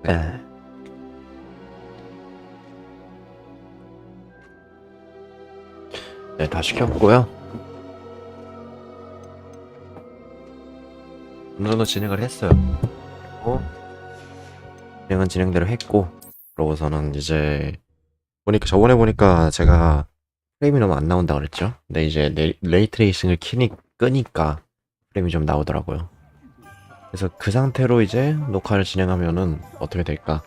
네. 네, 다 시켰고요. 어느 정도 진행을 했어요. 진행은 진행대로 했고, 그러고서는 이제 저번에 보니까 제가 프레임이 너무 안 나온다 그랬죠. 근데 이제 레이트레이싱을 끄니까 프레임이 좀 나오더라고요. 그래서 그 상태로 이제 녹화를 진행하면은 어떻게 될까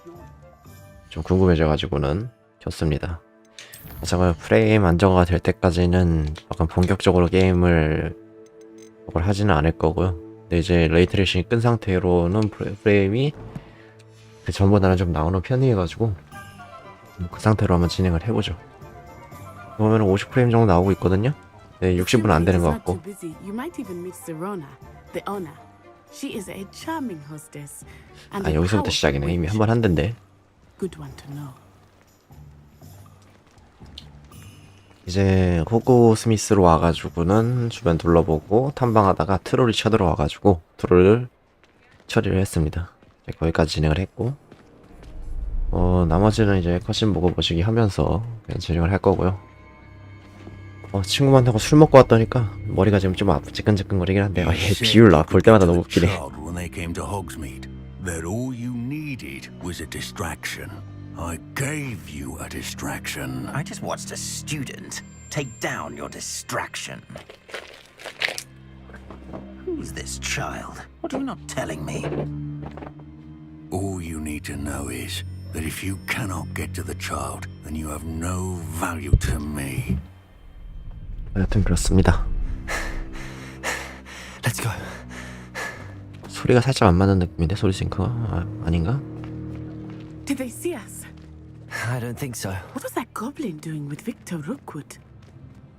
좀 궁금해져가지고는 켰습니다. 제가 프레임 안정화가 될 때까지는 약간 본격적으로 게임을 하지는 않을 거고요. 근데 이제 레이트레이싱이 끈 상태로는 프레임이 그 전보다는 좀 나오는 편이어가지고 그 상태로 한번 진행을 해보죠. 그러면 50프레임 정도 나오고 있거든요. 네, 60은 안 되는 것 같고. 아, 여기서부터 시작이네. 이미 한 번 한 덴데. 이제 호그 스미스로 와가지고는 주변 둘러보고 탐방하다가 트롤이 쳐들어와가지고 트롤을 처리를 했습니다. 거기까지 진행을 했고, 나머지는 이제 컷신 보고 보시기 하면서 그냥 진행을 할 거고요. 친구 만나고 술 먹고 왔다니까 머리가 지금 좀 지끈지끈거리긴 한데, 얘 비율 볼 때마다 너무 웃기네. That all you needed was a distraction. I gave you a distraction. I just watched a student take down your distraction. Who's this child? What are you not telling me? All you need to know is that if you cannot get to the child, then you have no value to me. 여튼 그렇습니다. Let's go. 소리가 살짝 안 맞는 느낌인데, 소리 싱크가 아닌가? Did they see us? I don't think so. What was that goblin doing with Victor Rookwood?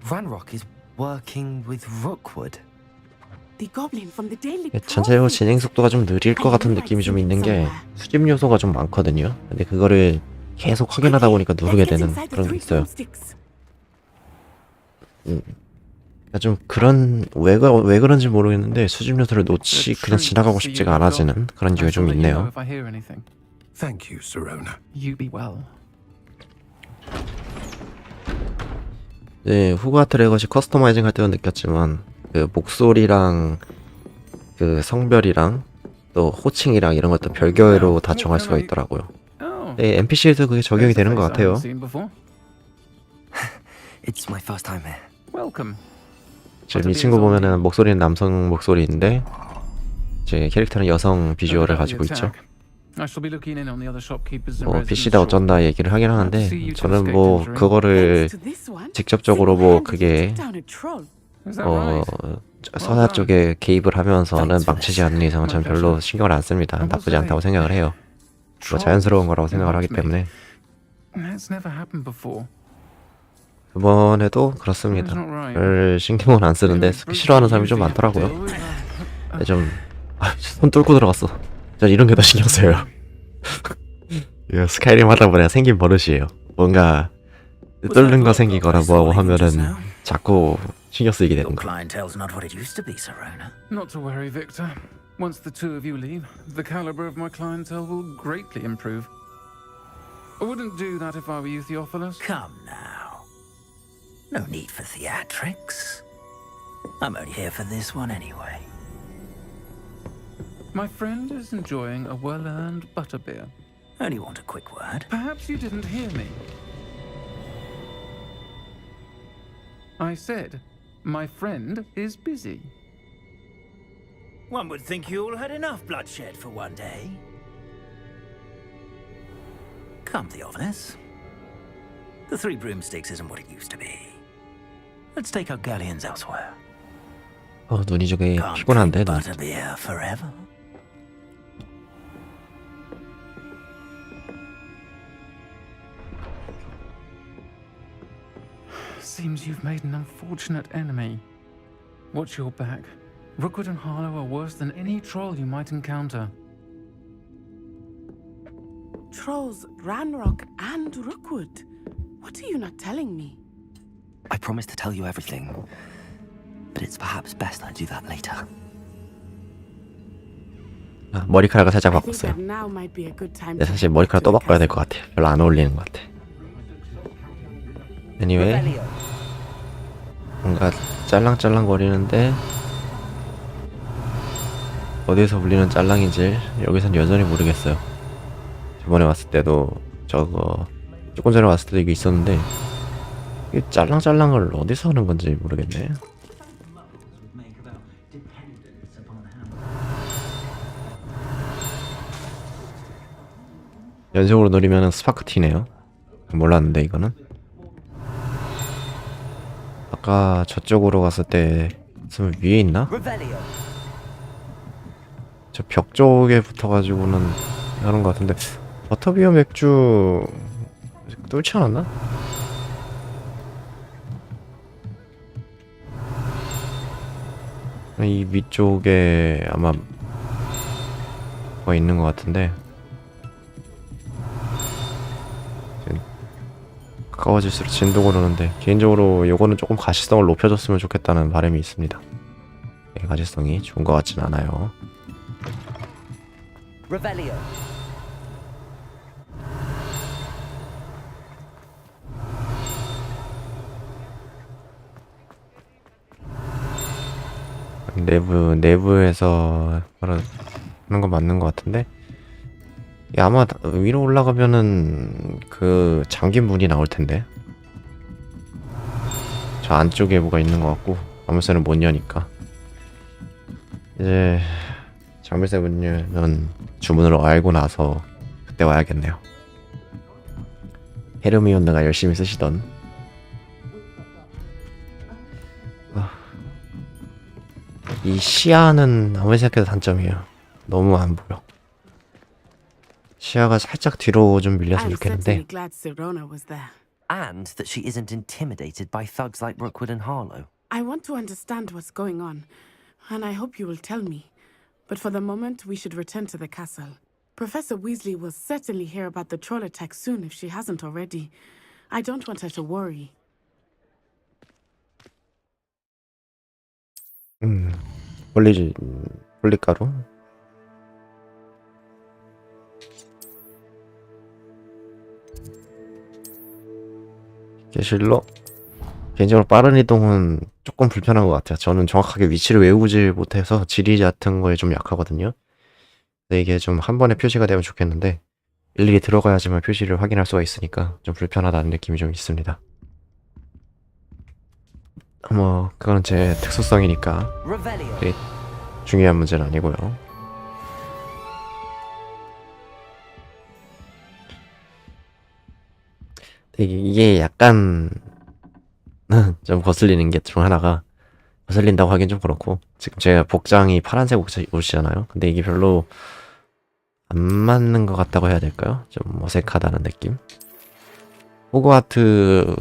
Ranrock is working with Rookwood. The goblin from the Daily 전체적으로 진행 속도가 좀 느릴 것 같은 느낌이 좀 있는 게 수집 요소가 좀 많거든요. 근데 그거를 계속 확인하다 보니까 누르게 되는 그런 게 있어요. 좀 그런 왜 그런지 모르겠는데 수집 요소를 그냥 지나가고 싶지가 않아지는 그런 기분이 좀 있네요. Thank you, Serona. You be well. 네, 호그와트 레거시 커스터마이징 할 때도 느꼈지만 그 목소리랑 그 성별이랑 또 호칭이랑 이런 것도 별개로 다 정할 수가 있더라고요. 네, NPC에도 그게 적용이 되는 것 같아요. It's my first time here. Welcome. 지금 이 친구 보면은 목소리는 남성 목소리인데 제 캐릭터는 여성 비주얼을 가지고 있죠. PC다 어쩐다 얘기를 하긴 하는데 저는 뭐 그거를 직접적으로 뭐 그게 서사 쪽에 개입을 하면서는 망치지 않는 이상은 전 별로 신경을 안 씁니다. 나쁘지 않다고 생각을 해요. 뭐 자연스러운 거라고 생각을 하기 때문에. 이번에도 그렇습니다. 별 신경은 안 쓰는데 싫어하는 사람이 좀 많더라고요. 손 뚫고 들어갔어. 전 이런 게 더 신경 써요. 이거 스카이림 하다 보니 생긴 버릇이에요. 뭔가 뚫는 거 생기거나 뭐하고 하면은 자꾸 신경 쓰이게 되는 거. Clientele's not what it used to be, Serona. Not to worry, Victor. Once the two of you leave, the caliber of my clientele will greatly improve. I wouldn't do that if I were you, Theophilus. Come now. No need for theatrics. I'm only here for this one anyway. My friend is enjoying a well-earned butterbeer. Only want a quick word. Perhaps you didn't hear me. I said, my friend is busy. One would think you all had enough bloodshed for one day. Come, Theophilus. The Three Broomsticks isn't what it used to be. Let's take our galleons elsewhere. 눈이 저게 Can't 피곤한데 drink 눈. butterbeer forever. Seems you've made an unfortunate enemy. Watch your back. Rookwood and Harlow are worse than any troll you might encounter. Trolls, Ranrock, and Rookwood. What are you not telling me? I promise to tell you everything, 'But it's perhaps best I do that later. 아, 머리카락을 살짝 I think 바꿨어요. that now might be a good time 근데 to 사실 head 머리카락 back 또 to the 바꿔야 될 것 castle. 같아. 별로 안 어울리는 것 같아. anyway, 뭔가 짤랑짤랑 거리는데 어디에서 울리는 짤랑인지 여기선 여전히 모르겠어요. 저번에 왔을 때도 저거 조금 전에 왔을 때도 이게 있었는데 이게 짤랑짤랑을 어디서 하는 건지 모르겠네. 연속으로 노리면은 스파크티네요. 몰랐는데 이거는 아까 저쪽으로 갔을 때 위에 있나? 저 벽 쪽에 붙어가지고는 하는 것 같은데 버터비어 맥주 뚫지 않았나? 이 위쪽에 아마 뭐가 있는 것 같은데 가까워질수록 진도가 오르는데 개인적으로 요거는 조금 가시성을 높여줬으면 좋겠다는 바람이 있습니다. 가시성이 좋은 것 같진 않아요. 내부에서 하는 건 맞는 것 같은데 아마 위로 올라가면은 그 잠긴 문이 나올 텐데 저 안쪽에 뭐가 있는 것 같고 자물쇠는 못 여니까 이제 자물쇠 문 열면 주문을 알고 나서 그때 와야겠네요. 헤르미온느가 열심히 쓰시던 이 시야는 아무리 생각해도 단점이에요. 너무 안 보여. 시야가 살짝 뒤로 좀 밀렸으면 I'm 좋겠는데 certainly glad Sirona was there. And that she isn't intimidated by thugs like Rookwood and Harlow. I want to understand what's going on, and I hope you will tell me. But for the moment, we should return to the castle. Professor Weasley will certainly hear about the troll attack soon if she hasn't already. I don't want her to worry. 폴리가루 게실로 개인적으로 빠른 이동은 조금 불편한 것 같아요. 저는 정확하게 위치를 외우지 못해서 지리 같은 거에 좀 약하거든요. 근데 이게 좀 한 번에 표시가 되면 좋겠는데 일일이 들어가야지만 표시를 확인할 수가 있으니까 좀 불편하다는 느낌이 좀 있습니다. 뭐 그건 제 특수성이니까 되게 중요한 문제는 아니고요. 이게 약간 좀 거슬리는 게 중 하나가 거슬린다고 하긴 좀 그렇고 지금 제가 복장이 파란색 옷이잖아요. 근데 이게 별로 안 맞는 것 같다고 해야 될까요? 좀 어색하다는 느낌. 호그와트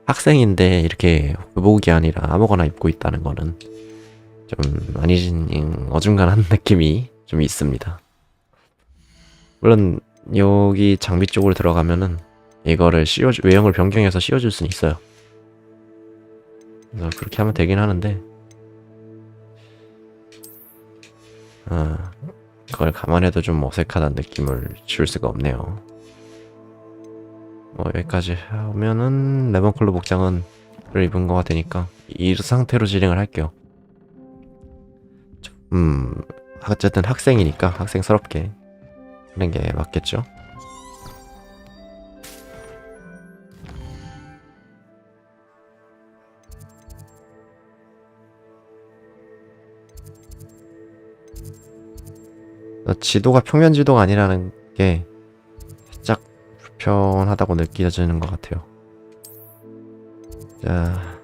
학생인데 이렇게 교복이 아니라 아무거나 입고 있다는 거는 좀 아니진 어중간한 느낌이 좀 있습니다. 물론 여기 장비 쪽으로 들어가면은 이거를 외형을 변경해서 씌워줄 수는 있어요. 그래서 그렇게 하면 되긴 하는데 그걸 감안해도 좀 어색하다는 느낌을 줄 수가 없네요. 여기까지 하면은 레몬컬러 복장은 입은 거가 되니까 이 상태로 진행을 할게요. 어쨌든 학생이니까 학생스럽게 하는 게 맞겠죠. 지도가 평면 지도가 아니라는 게 살짝 불편하다고 느껴지는 것 같아요. 자,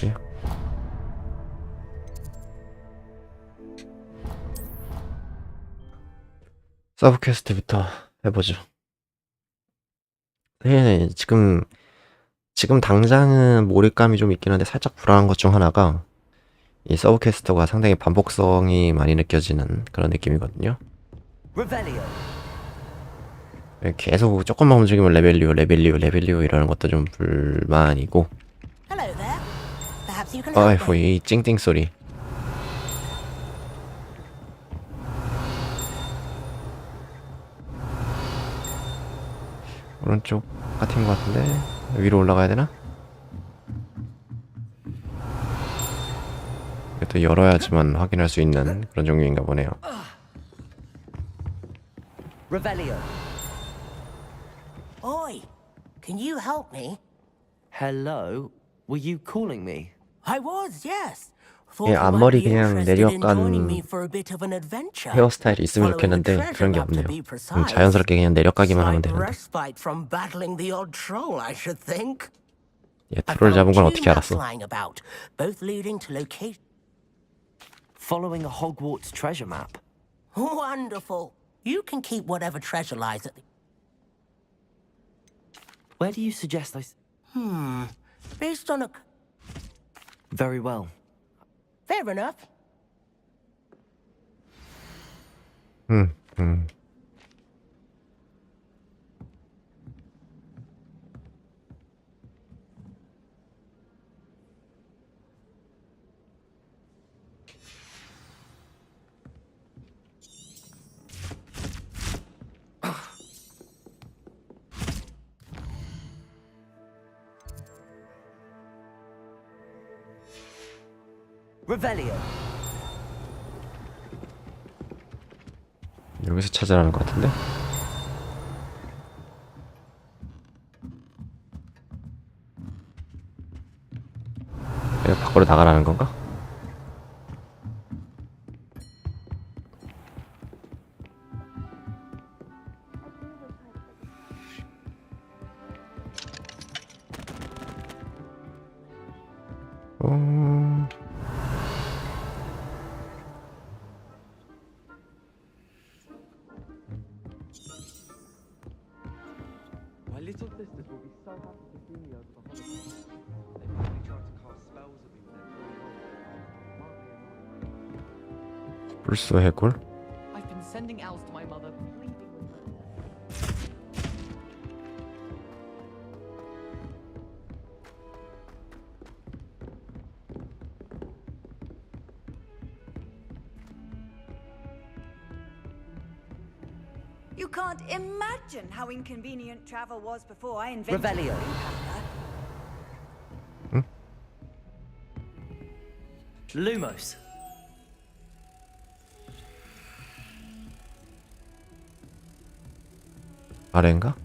예. 서브 퀘스트부터 해보죠. 네, 지금 당장은 몰입감이 좀 있긴 한데 살짝 불안한 것 중 하나가 이 서브퀘스트가 상당히 반복성이 많이 느껴지는 그런 느낌이거든요. 계속 조금만 움직이면 레벨리오 이러는 것도 좀 불만이고. Hello there. Perhaps you can help 아이고, me. 이 찡찡 소리. 오른쪽 같은 것 같은데 위로 올라가야 되나? 이것도 열어야지만 확인할 수 있는 그런 종류인가 보네요. Revelio. Oi, can you help me? Hello? Were you calling me? I was, yes. 예, Thought you might 앞머리 be 그냥 interested in joining 내려간 me for a bit of an adventure. 헤어스타일이 있으면 Following the 좋겠는데 그런 게 treasure map, to 없네요. be 그럼 precise. 자연스럽게 그냥 내려가기만 하면 Slight 되는데. respite from battling the odd troll, I should think. 얘 I 트롤 잡은 found 건 2 어떻게 maps 알았어? lying about, both leading to locate. Following a Hogwarts treasure map? Wonderful. You can keep whatever treasure lies at the... Where do you suggest I... Based on a... Very well. Fair enough. Revelio. 여기서 찾으라는 것 같은데? 내가 밖으로 나가라는 건가? My little sisters will be so happy to see me over the holidays. They probably try to cast spells on me when they're growing older. 불소 해골? I've been sending owls to my mother, pleading with her. You can't imagine how inconvenient travel was before I invented Revelio. Lumos. 아래인가?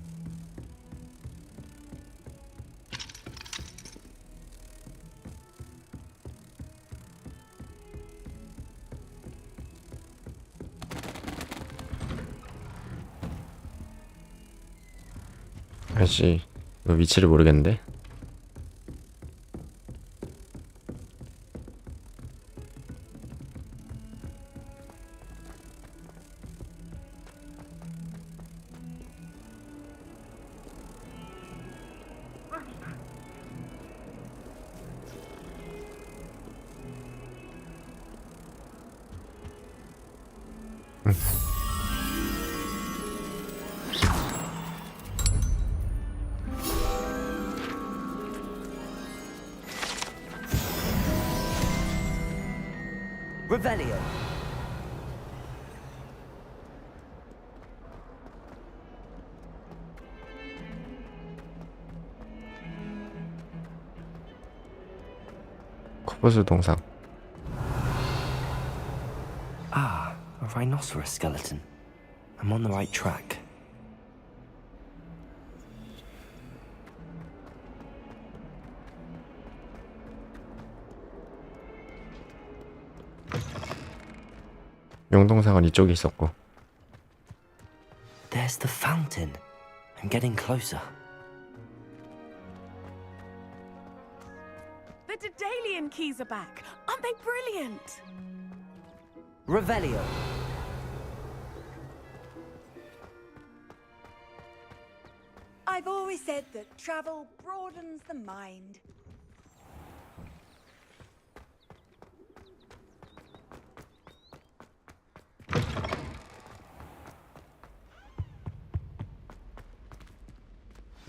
아저씨 이거 위치를 모르겠는데. Revelio. 코보스 동상. Ah, a rhinoceros skeleton. I'm on the right track. 용동상은 이쪽에 있었고. There's the fountain. I'm getting closer. The Daedalian keys are back. Aren't they brilliant? Revelio. I've always said that travel broadens the mind.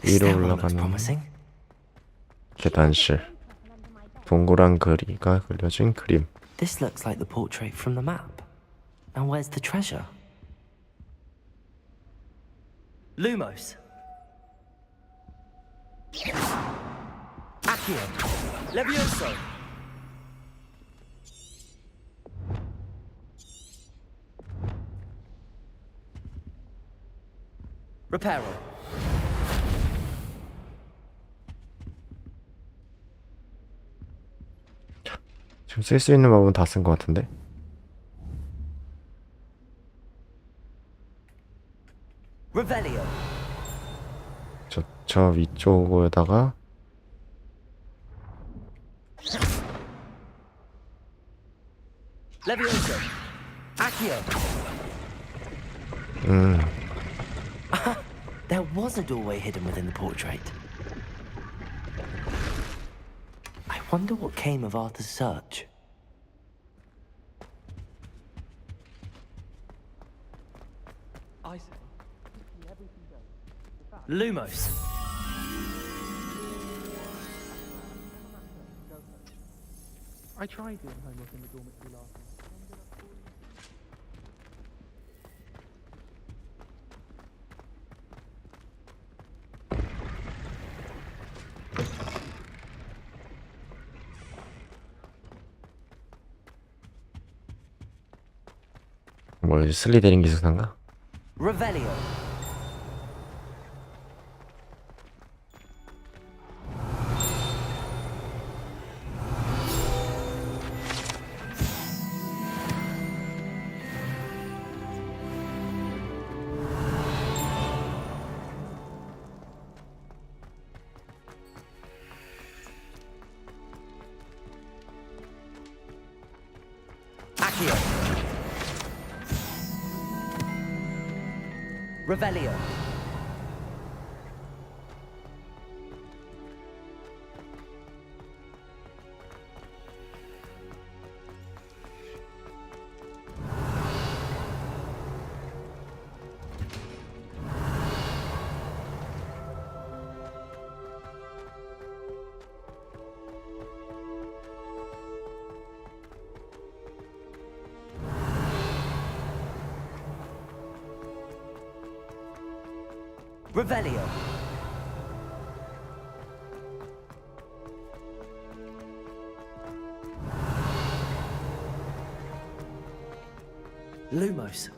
위로 Stairwell looks 올라가는 promising. 계단실. 동그란 그리가 그려진 그림. This looks like the portrait from the map. Now where's the treasure? Lumos. Accio. Levioso. Reparo. 지금 쓸 수 있는 마법은 다 쓴 것 같은데? Revelio. 저 위쪽에다가 Levioso. Accio. There was a doorway hidden within the portrait. I wonder what came of Arthur's search. I say, Lumos. I tried doing homework in the dormitory last night. 뭐 슬리데린 기숙사인가? Revelio. Accio. Revelio. Revelio. Lumos.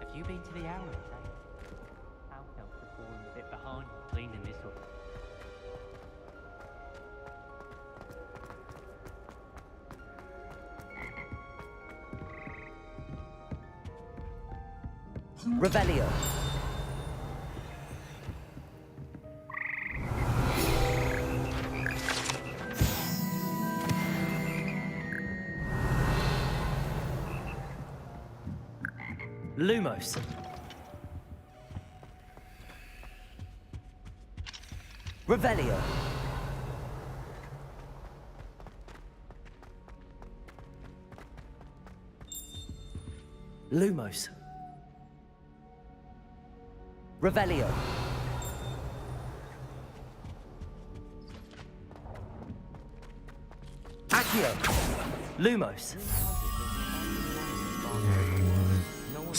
Have you been to the Owlet, eh? Our help have fallen a bit behind cleaning this up. Revelio. Lumos. Revelio. Lumos. Revelio. Accio. Lumos.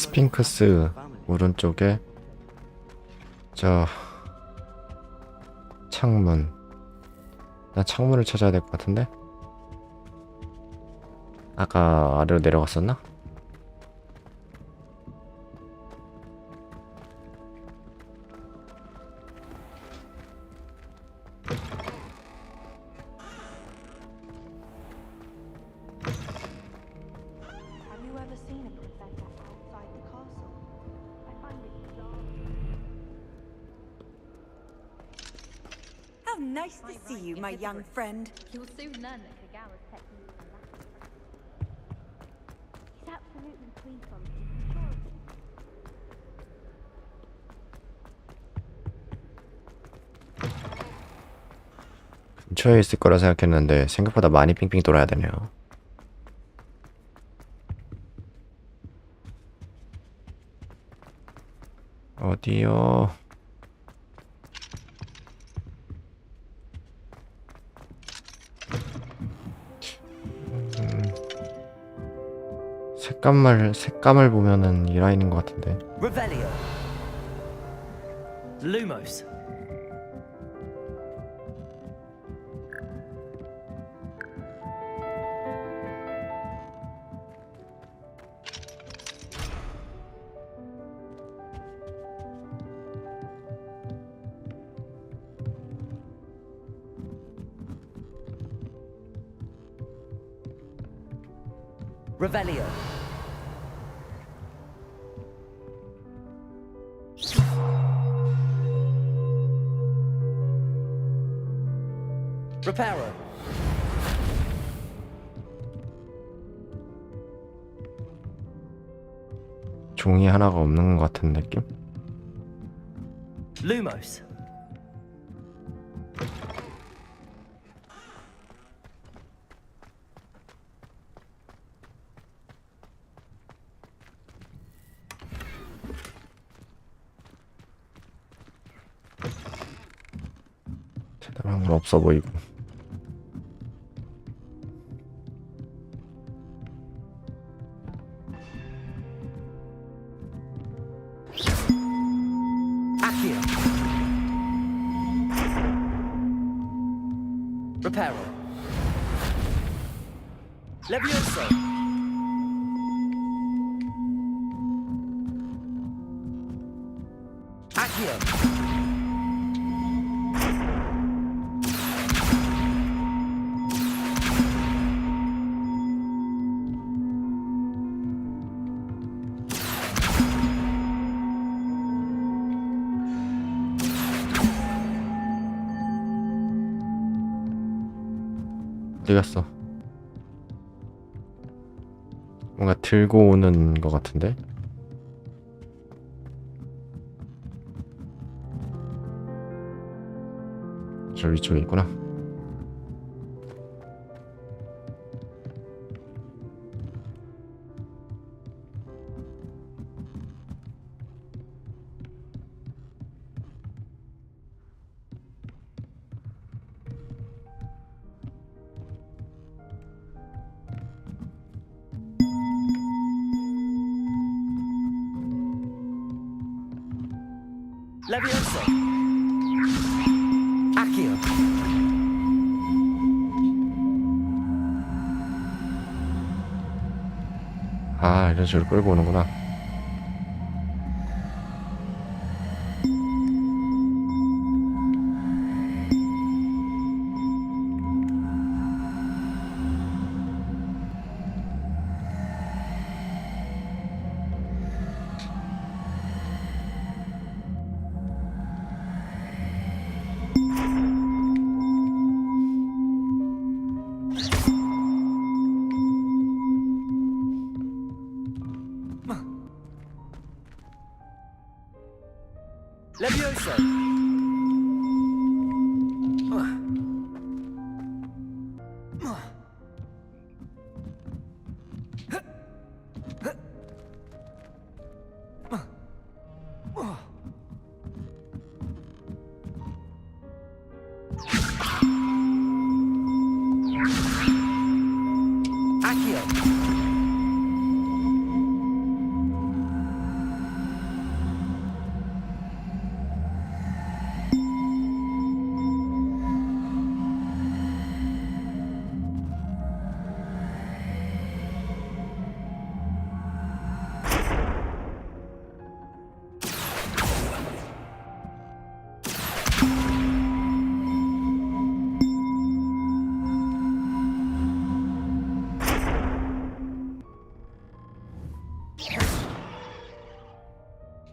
스핑크스 오른쪽에 저 창문. 나 창문을 찾아야 될 것 같은데? 아까 아래로 내려갔었나? Have you ever seen a professor outside the castle? I find it bizarre. How nice to see you, my young friend. You'll soon learn that Kagawa's techniques are lacking. He's absolutely free from control. 근처에 있을 거라 생각했는데 생각보다 많이 빙빙 돌아야 되네요. 어디요? 색감을 보면은 이 라인인 것 같은데. Revelio. Lumos. Revelio. Reparo. 종이 하나가 없는 것 같은 느낌? Lumos. 대단한 건 없어 보이고. Accio. Reparo. Levioso. Accio. 어디 갔어? 뭔가 들고 오는 것 같은데? 저 위쪽에 있구나. Levioso. Accio. 아, 이런 식으로 끌고 오는구나. Levioso. Accio.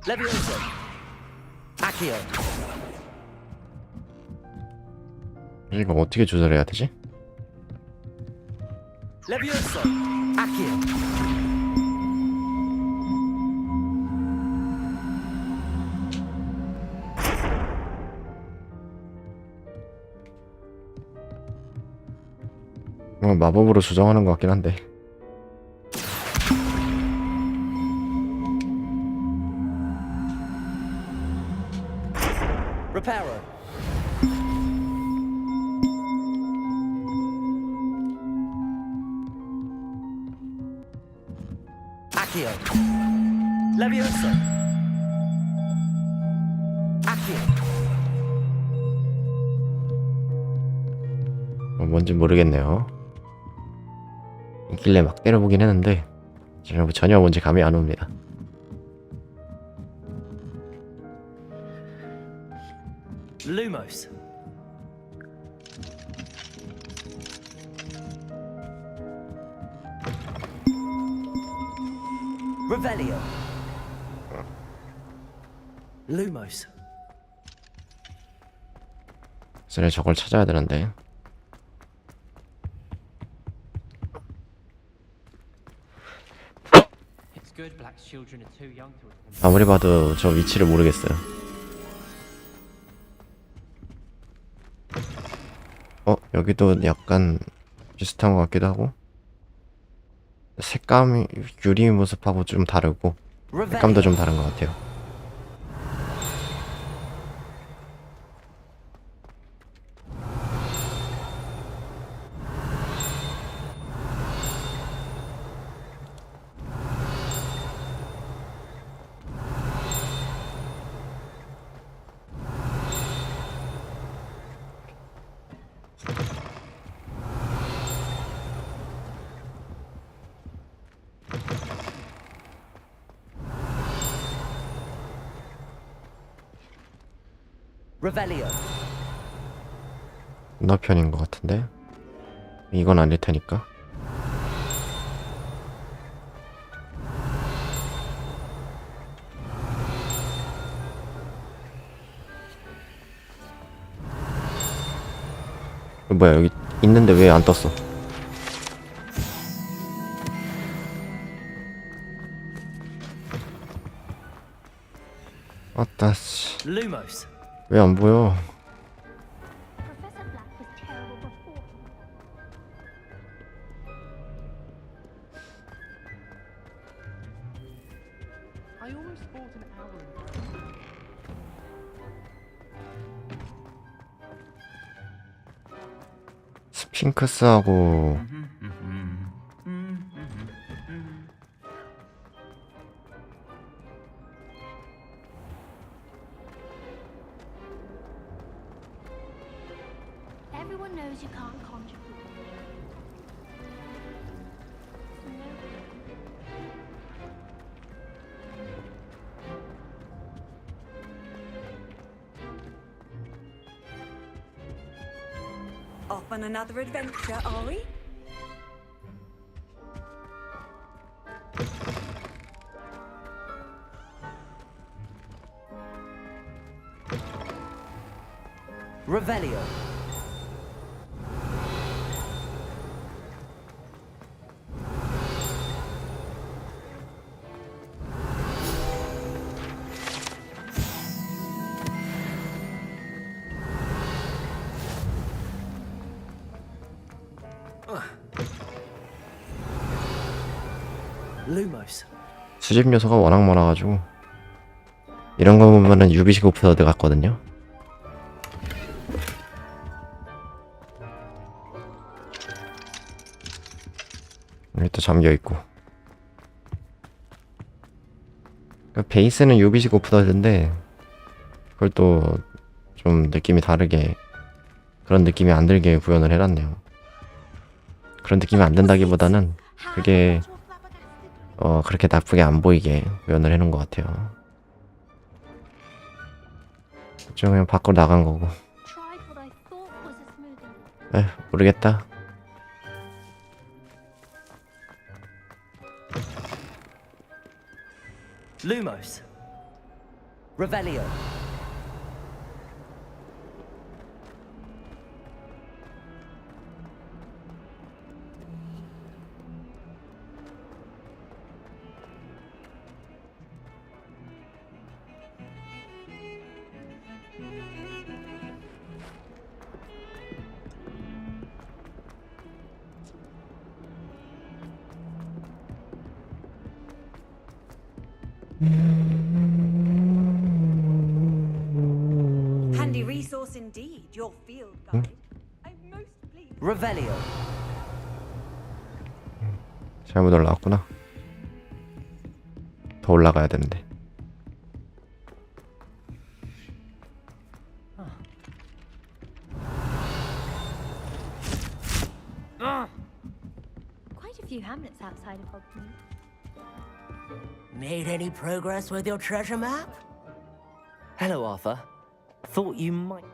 Levioso. Accio. 이거 어떻게 조절해야 되지? Levioso. Accio. 마법으로 조정하는 것 같긴 한데. Reparo. Accio. Levioso. Accio. 뭔지 모르겠네요. 있길래 막 때려보긴 했는데 전혀 뭔지 감이 안 옵니다. Lumos. Revelio. Lumos. 그래서 저걸 찾아야 되는데. It's good Black's children are too young to attend. 아무리 봐도 저 위치를 모르겠어요. 여기도 약간 비슷한 것 같기도 하고, 색감이 유리 모습하고 좀 다르고 색감도 좀 다른 것 같아요. Revelio. 건너편인 것 같은데 이건 아닐 테니까. 뭐야, 여기 있는데 왜 안 떴어? 아따 씨, Lumos. 왜 안 보여? Professor Black was terrible before. I almost bought an hour ago. 스핑크스하고 Everyone knows you can't conjure people. No. Off on another adventure, are we? Revelio. Lumos. 수집 요소가 워낙 많아가지고 이런 거 보면은 유비식 오프로드 같거든요. 여기 또 잠겨있고, 베이스는 유비식 오프로드인데 그걸 또 좀 느낌이 다르게, 그런 느낌이 안 들게 구현을 해놨네요. 그런 느낌이 안 든다기보다는 그게 그렇게 나쁘게 안 보이게 구현을 해놓은 것 같아요. 좀 그냥 밖으로 나간 거고. Tried what I thought was a smoothie. 모르겠다. Lumos. Revelio. Handy resource indeed, your field guide. I'm most pleased. Revelio. 잘못 올라왔구나. 더 올라가야 되는데. Quite a few hamlets outside of Hogsmeade. Made any progress with your treasure map? Hello, Arthur. Thought you might.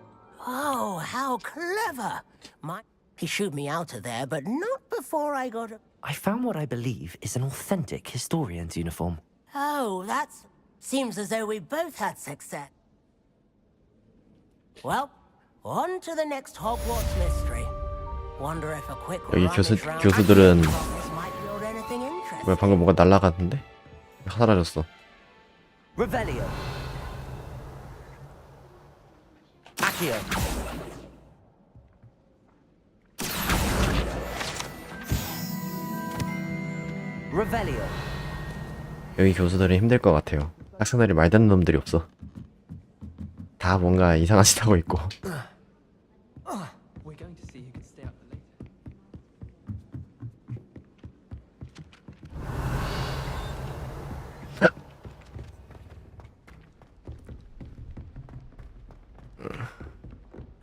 Oh, how clever! He shooed me out of there, but not before I got a... I found what I believe is an authentic historian's uniform. Oh, that's... Seems as though we both had success. Well, on to the next Hogwarts mystery. Wonder if a quick 여기 rummage round 교수들은 the office might yield anything interesting. 뭐야 방금 뭐가 날아갔는데? 사라졌어. Revelio. Accio. Revelio. 여기 교수들은 힘들 것 같아요. 학생들이 말 듣는 놈들이 없어. 다 뭔가 이상한 짓 하고 있고. We're going to see who can stay up for later.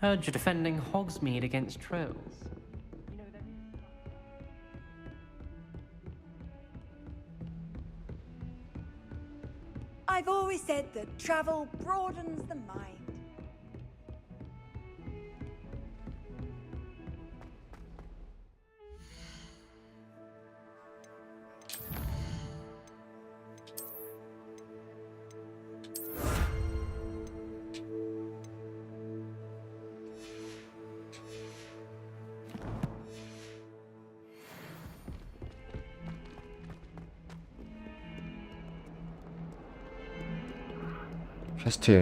Heard you're defending Hogsmeade against trolls. I've always said that travel broadens the mind.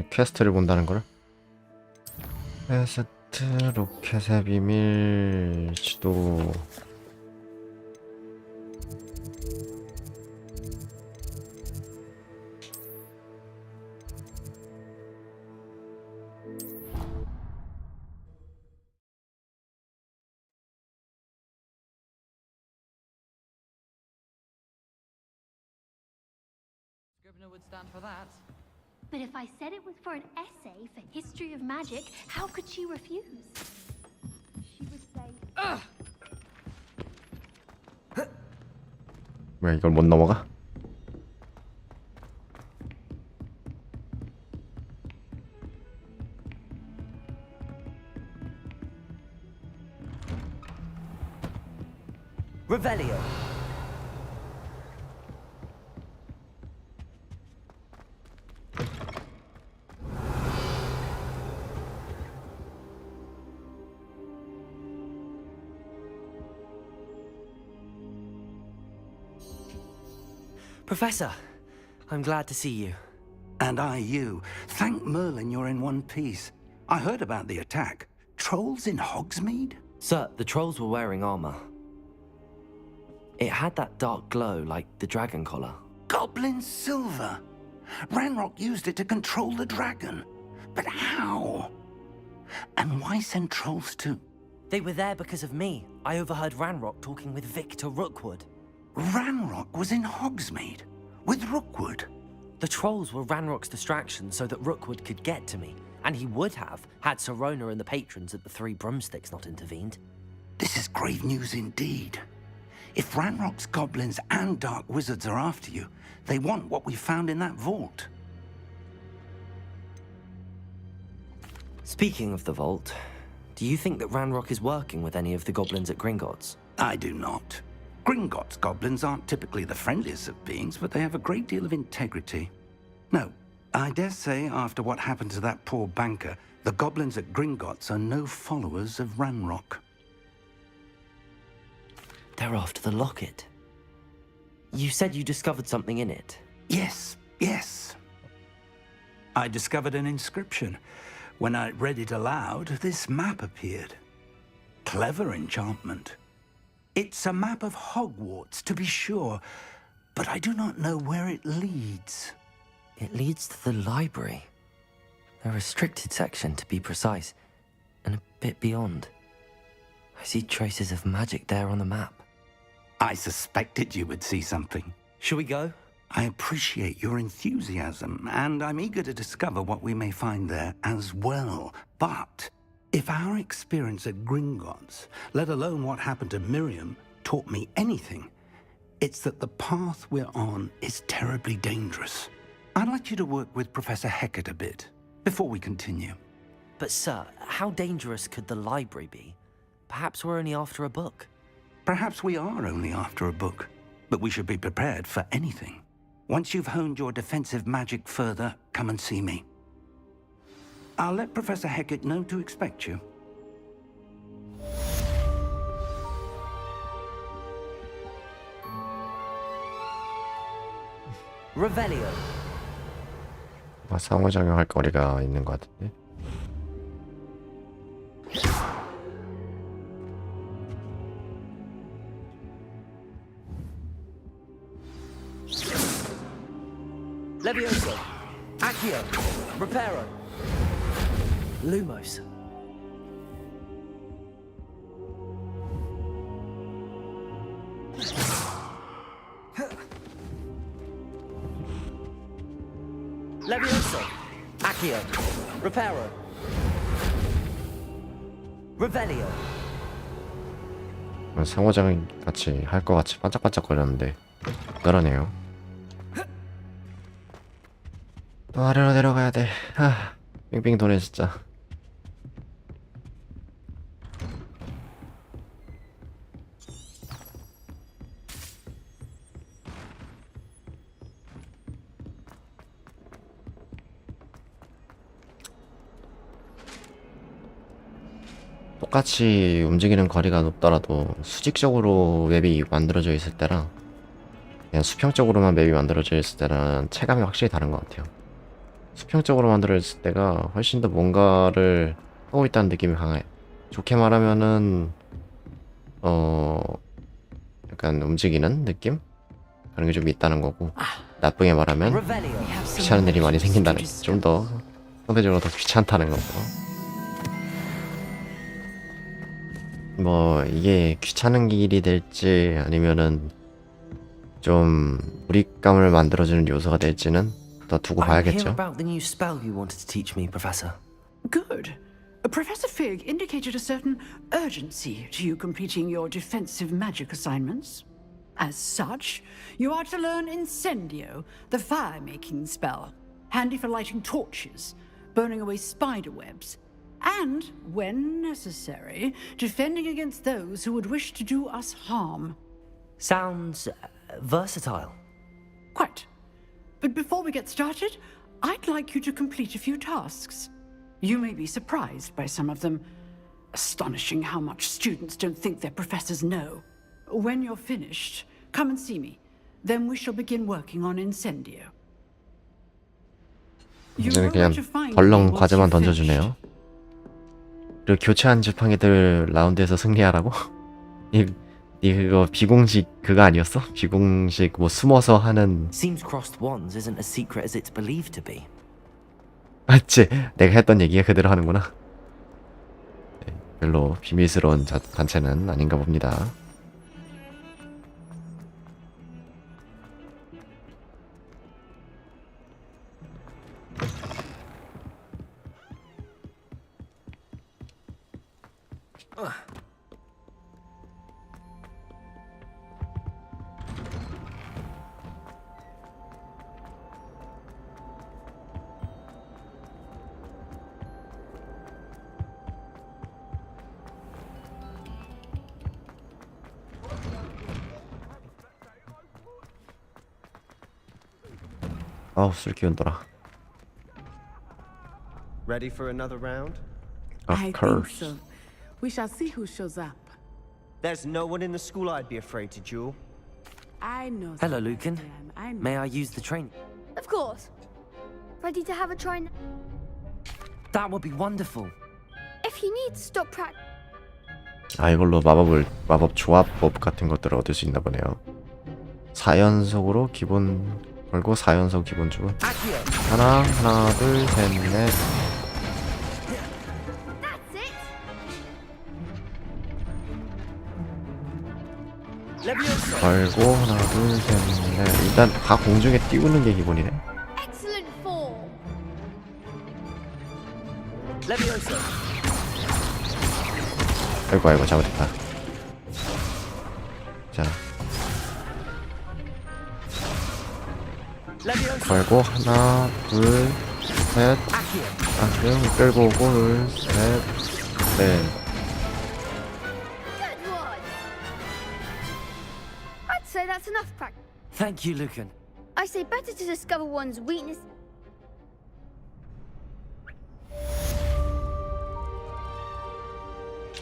퀘스트를 본다는 거를? 퀘스트 로켓의 비밀 지도. Scrivener would stand for that. But if I said it was for an essay for history of magic, how could she refuse? She would say, 왜 이걸 못 넘어가? Revelio. Professor, I'm glad to see you. And I you. Thank Merlin you're in one piece. I heard about the attack. Trolls in Hogsmeade? Sir, the trolls were wearing armor. It had that dark glow like the dragon collar. Goblin silver. Ranrock used it to control the dragon. But how? And why send trolls too? They were there because of me. I overheard Ranrock talking with Victor Rookwood. Ranrock was in Hogsmeade with Rookwood. The trolls were Ranrock's distraction so that Rookwood could get to me, and he would have had Sirona and the patrons at the Three Broomsticks not intervened. This is grave news indeed. If Ranrock's goblins and dark wizards are after you, they want what we found in that vault. Speaking of the vault, do you think that Ranrock is working with any of the goblins at Gringotts? I do not. Gringotts goblins aren't typically the friendliest of beings, but they have a great deal of integrity. No, I dare say, after what happened to that poor banker, the goblins at Gringotts are no followers of Ranrock. They're after the locket. You said you discovered something in it. Yes, yes. I discovered an inscription. When I read it aloud, this map appeared. Clever enchantment. It's a map of Hogwarts, to be sure, but I do not know where it leads. It leads to the library. A restricted section, to be precise, and a bit beyond. I see traces of magic there on the map. I suspected you would see something. Shall we go? I appreciate your enthusiasm, and I'm eager to discover what we may find there as well. But if our experience at Gringotts, let alone what happened to Miriam, taught me anything, it's that the path we're on is terribly dangerous. I'd like you to work with Professor Hecat a bit before we continue. But sir, how dangerous could the library be? Perhaps we're only after a book. Perhaps we are only after a book, but we should be prepared for anything. Once you've honed your defensive magic further, come and see me. I'll let Professor Hecat know to expect you. Revelio. 상호작용할 거리가 있는 것 같은데. Levioso. Accio. Reparo. Lumos. Levioso. Accio. Reparo. Revelio. 상호작용 같이 할 것 같이 반짝반짝 거렸는데 그러네요. 또 아래로 내려가야 돼. 빙빙 도네 진짜. 똑같이 움직이는 거리가 높더라도 수직적으로 맵이 만들어져 있을 때랑 그냥 수평적으로만 맵이 만들어져 있을 때랑 체감이 확실히 다른 것 같아요. 수평적으로 만들어졌을 때가 훨씬 더 뭔가를 하고 있다는 느낌이 강해. 좋게 말하면은 약간 움직이는 느낌? 그런 게 좀 있다는 거고, 나쁘게 말하면 귀찮은 일이 많이 생긴다는, 좀 더 상대적으로 더 귀찮다는 거고. 뭐 이게 귀찮은 길이 될지 아니면은 좀 몰입감을 만들어주는 요소가 될지는 더 두고 I'm here 봐야겠죠. about the new spell you wanted to teach me, Professor. Good. Professor Fig indicated a certain urgency to you completing your defensive magic assignments. As such, you are to learn Incendio, the fire-making spell, handy for lighting torches, burning away spider webs, and, when necessary, defending against those who would wish to do us harm. Sounds versatile. Quite. But before we get started, I'd like you to complete a few tasks. You may be surprised by some of them. Astonishing how much students don't think their professors know. When you're finished, come and see me. Then we shall begin working on Incendio. 이제는 그냥 벌렁 과제만 던져주네요. 그리고 교체한 지팡이들 라운드에서 승리하라고? 이 그거 비공식 그거 아니었어? 비공식 뭐 숨어서 하는. Seems crossed wands isn't as secret as it's believed to be. 맞지? 내가 했던 얘기가 그대로 하는구나. 네, 별로 비밀스러운 단체는 아닌가 봅니다. 아우 술 기운 돌아. Ready for another round? Of I course. think so. We shall see who shows up. There's no one in the school I'd be afraid to duel. I know. Hello, Lucan. Sebastian, I know. May I use the train? Of course. Ready to have a try now? That would be wonderful. If you need to stop practice. 아, 이걸로 마법 조합법 같은 것들을 얻을 수 있나 보네요. 4연속으로 기본 걸고 4연속 기본 주고 하나 둘 셋 넷. That's it. 걸고 하나 둘 셋 넷. 일단 다 공중에 띄우는 게 기본이네. Excellent form. 아이고 잘못했다. 자 걸고 하나 둘 셋 방금 끌고 오고 둘 셋 넷. Good one. I'd say that's enough practice. Thank you, Lucan. I say better to discover one's weakness.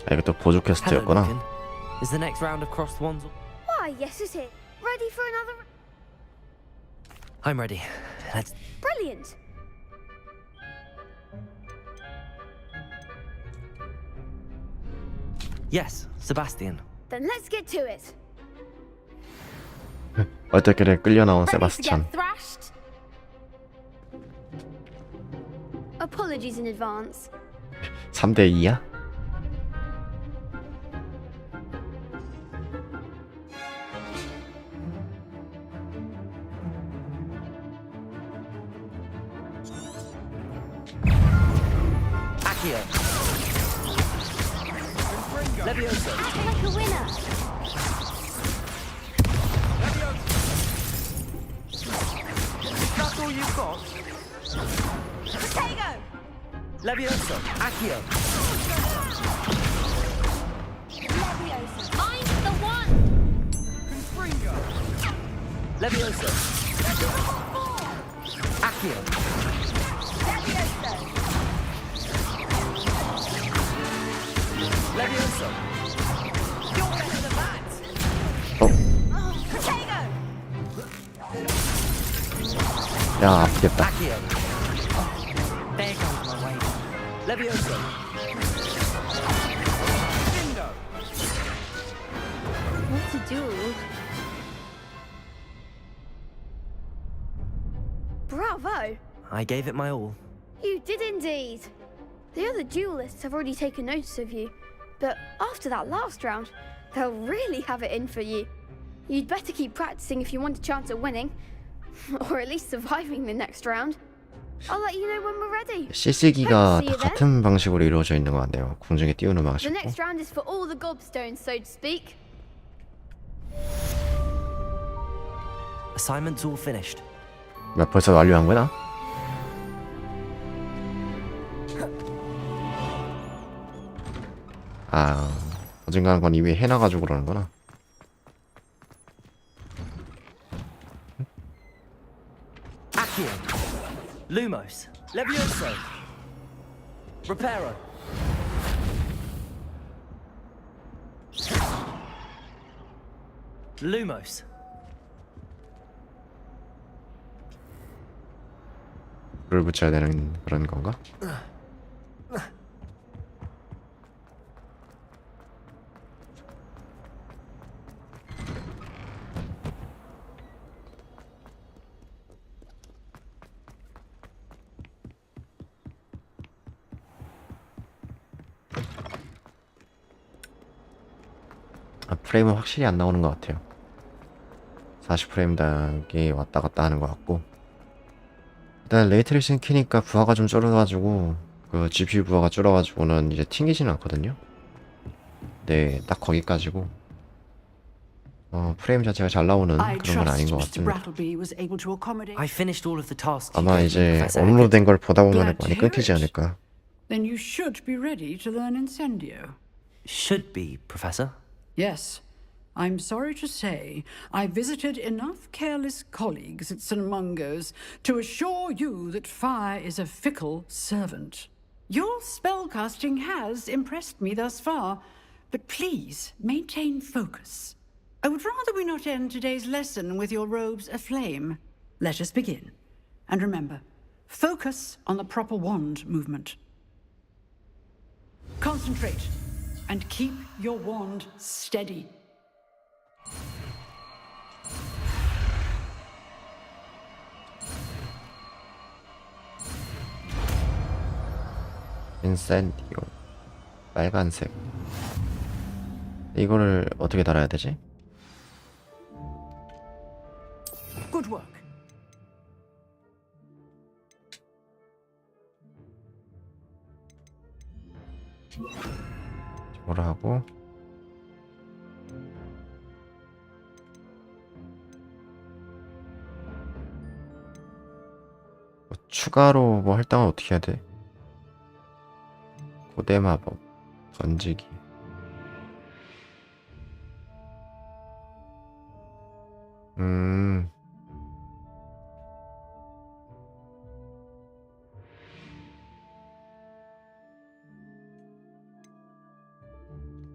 아, 이거 또 보조 Hello, 퀘스트였구나. Lucan. Is the next round across the wands? Why, yes, it is. Ready for another? I'm ready. Let's. Brilliant. Yes, Sebastian. Then let's get to it. 어떻게든 끌려 나온 Ready to 세바스찬. get thrashed? Apologies in advance. 3대 2야? Accio. Levioso. Act like a winner. That's all you've got? Protego! Levioso. Accio. Leviosa. I'm the one. Levioso. Accio. Levioso! Levioso. You're better than that! Protego! 야 아프겠다. Accio. There goes my way. Levioso. What's a duel? Bravo! I gave it my all. You did indeed. The other duelists have already taken notice of you, but after that last round, they'll really have it in for you. You'd better keep practicing if you want a chance at winning, or at least surviving the next round. I'll let you know when we're ready. CC기가 See you 다 then. 같은 방식으로 이루어져 있는 것 같네요. 공중에 띄우는 The 방식으로. next round is for all the gobstones, so to speak. Assignment's all finished. 나 벌써 완료한 거야? 아, 어딘가 건 이미 해놔가지고 그러는구나. Accio. Lumos. Levioso. Reparo. Lumos. 불을 붙여야 되는 그런 건가? 아, 프레임은 확실히 안 나오는 것 같아요. 40프레임 단계 왔다 갔다 하는 것 같고, 일단 레이트레이싱 키니까 부하가 좀 줄어가지고 그 GPU 부하가 줄어가지고는 이제 튕기지는 않거든요. 네, 딱 거기까지고 프레임 자체가 잘 나오는 I 그런 건 아닌 trust 것 Mr. 같습니다. Brattleby was able to accommodate. I finished all of the tasks. you 아마 gave me, 이제 Professor Hackett. 업로드된 걸 보다 보면 Glad to 많이 hear 끊기지 it. 않을까. Then you should be ready to learn Incendio. Should be, Professor. Yes. I'm sorry to say I visited enough careless colleagues at St. Mungo's to assure you that fire is a fickle servant. Your spellcasting has impressed me thus far, but please maintain focus. I would rather we not end today's lesson with your robes aflame. Let us begin. And remember, focus on the proper wand movement. Concentrate, and keep your wand steady. 인센디오 빨간색. 이거를 어떻게 달아야 되지? Good work. 뭐라 하고 뭐 추가로 뭐 할당은 어떻게 해야 돼? 고대 마법 던지기.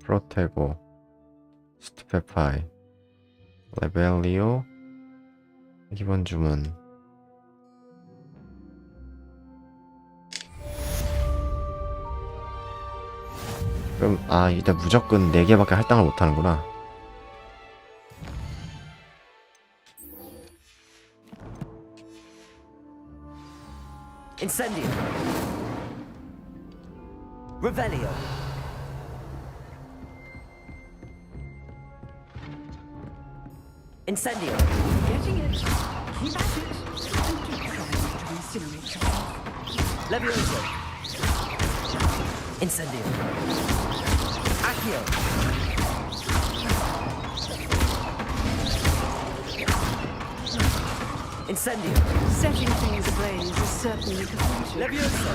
프로테고 스투페파이 레벨리오 기본 주문. 그럼 일단 무조건 4개밖에 할당을 못하는구나. Incendio. Revelio. Incendio. Getting it. Keep at it. And do try not to incinerate yourself. Levioso. Incendio. Accio. Incendio. Setting things ablaze is certainly cathartic. Levioso.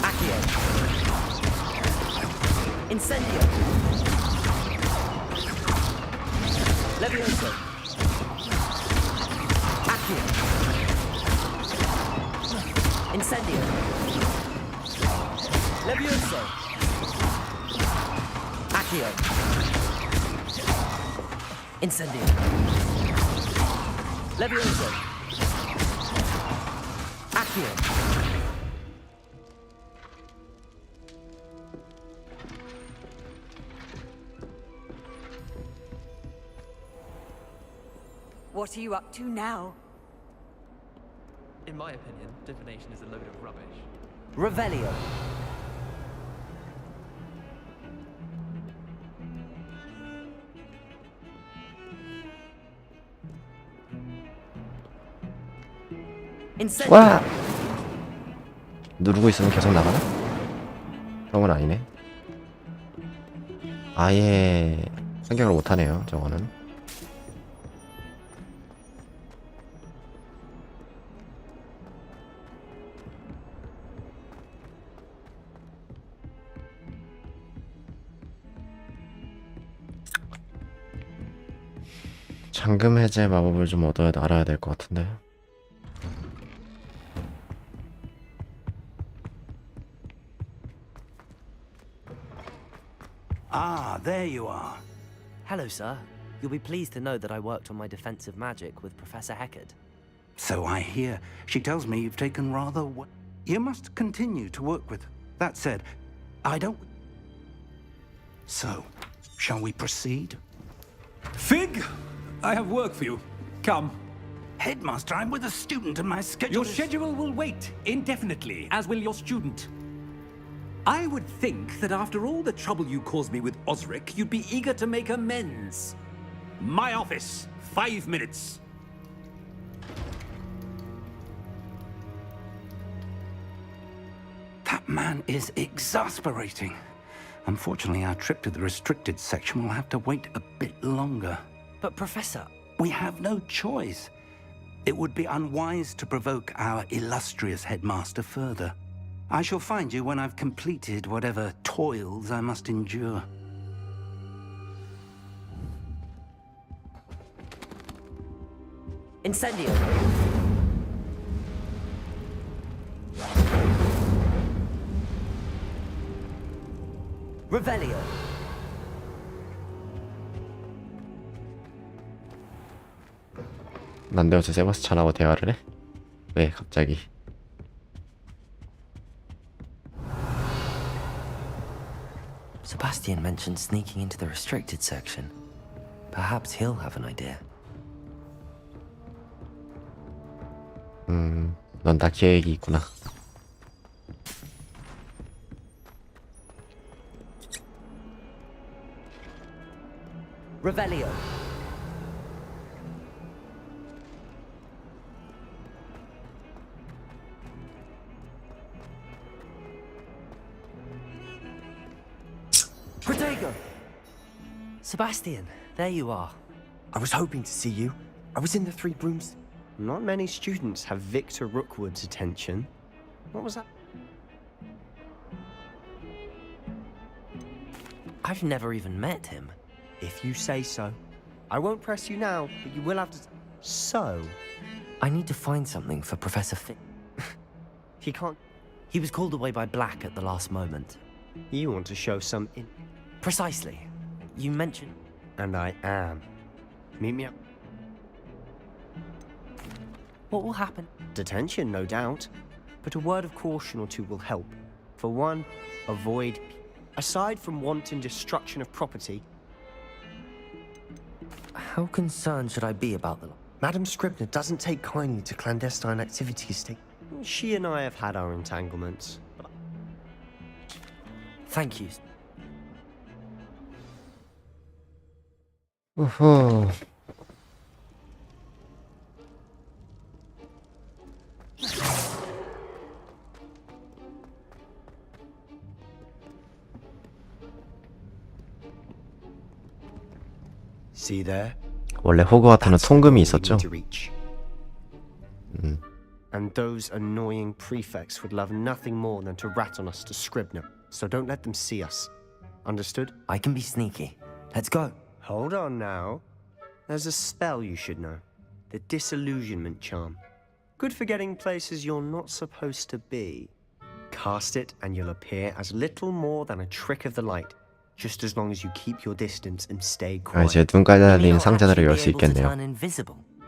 Accio. Incendio. Levioso. Accio. Incendio. Levioso. Accio. Incendio. Levioso. Accio. What are you up to now? In my opinion, divination is a load of rubbish. Revelio. Incendio. 와! 누르고 있으면 계속 나가나? 그런 건 아니네. 아예 생각을 못하네요, 저거는. 잠금 해제 마법을 좀 알아야 될 것 같은데. Ah, there you are. Hello, sir. You'll be pleased to know that I worked on my defensive magic with Professor Heckard. So I hear. She tells me you've taken rather... You must continue to work with her. That said, I don't... So, shall we proceed? Fig, I have work for you. Come. Headmaster, I'm with a student and my schedule Your is... schedule will wait indefinitely, as will your student. I would think that after all the trouble you caused me with Osric, you'd be eager to make amends. My office, 5 minutes. That man is exasperating. Unfortunately, our trip to the restricted section will have to wait a bit longer. But, Professor... We have no choice. It would be unwise to provoke our illustrious headmaster further. I shall find you when I've completed whatever toils I must endure. Incendio. Revelio. 난데어서 세바스찬하고 대화를 해? 왜 갑자기? Sebastian mentioned sneaking into the restricted section. Perhaps he'll have an idea. 넌 다 계획이 있구나. Revelio. Protego! Sebastian, there you are. I was hoping to see you. I was in the Three Brooms. Not many students have Victor Rookwood's attention. What was that? I've never even met him. If you say so. I won't press you now, but you will have to... So? I need to find something for Professor Fig. He can't... He was called away by Black at the last moment. You want to show some Precisely. You mentioned... And I am. Meet me up. What will happen? Detention, no doubt. But a word of caution or two will help. For one, avoid... Aside from wanton destruction of property... How concerned should I be about the... Madam Scribner doesn't take kindly to clandestine activities. She and I have had our entanglements. Thank you. 우후. See there? 원래 호그와트는 통금이 있었죠. And those annoying prefects would love nothing more than to rat on us to Scribner. So don't let them see us. Understood? I can be sneaky. Let's go. Hold on now. There's a spell you should know. The Disillusionment Charm. Good for getting places you're not supposed to be. Cast it and you'll appear as little more than a trick of the light. Just as long as you keep your distance and stay 아, quiet. 이제 눈 깔린 상자들을 열 수 있겠네요.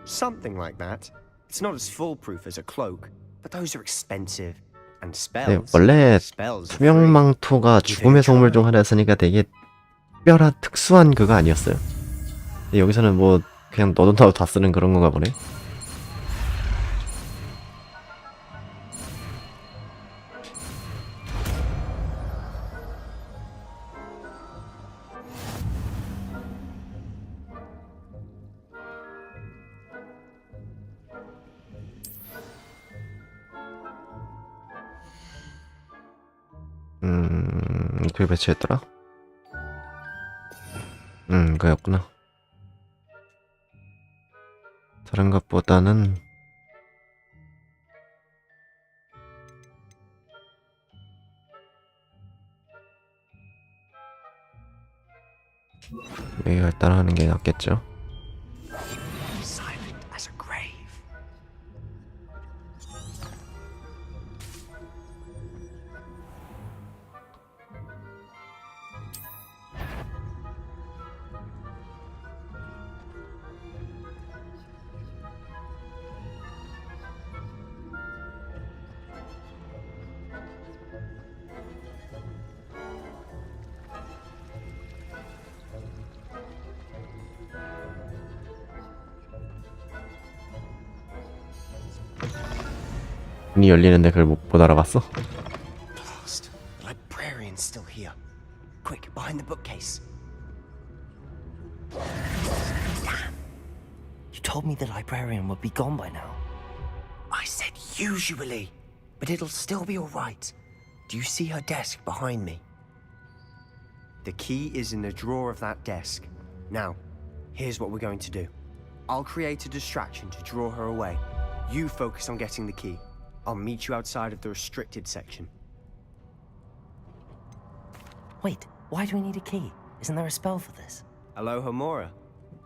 Something like that. It's not as foolproof as a cloak, but those are expensive. And 네, spells. 원래 Spells are free. 투명망토가 죽음의 속물 중 하나였으니까 되게 특별한 특수한 그거 아니었어요? 근데 여기서는 뭐 그냥 너도 나도 다 쓰는 그런 건가 보네. 그게 배치했더라? 그거였구나. 다른 것보다는 여기가 일단 하는 게 낫겠죠? Silent as a grave. 문이 열리는데 그걸 못 알아봤어? Blast. The librarian's still here. Quick, behind the bookcase. Damn. You told me the librarian would be gone by now. I said usually, but it'll still be all right. Do you see her desk behind me? The key is in the drawer of that desk. Now, here's what we're going to do. I'll create a distraction to draw her away. You focus on getting the key. I'll meet you outside of the restricted section. Wait, why do we need a key? Isn't there a spell for this? Alohomora.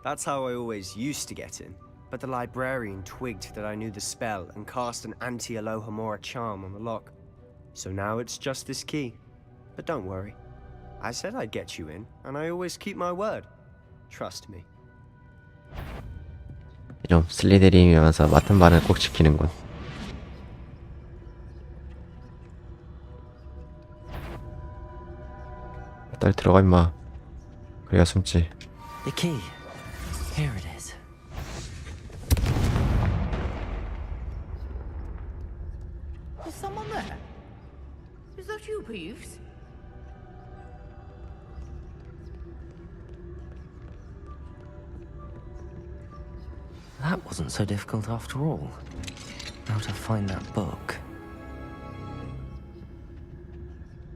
That's how I always used to get in. But the librarian twigged that I knew the spell and cast an anti-Alohomora charm on the lock. So now it's just this key. But don't worry. I said I'd get you in, and I always keep my word. Trust me. 좀 슬리데린이면서 맡은 바는 꼭 지키는군. 딸 들어가 임마. 그래야 숨지. The key. Here it is. Is someone there? Is that you, Peeves? That wasn't so difficult after all. How to find that book.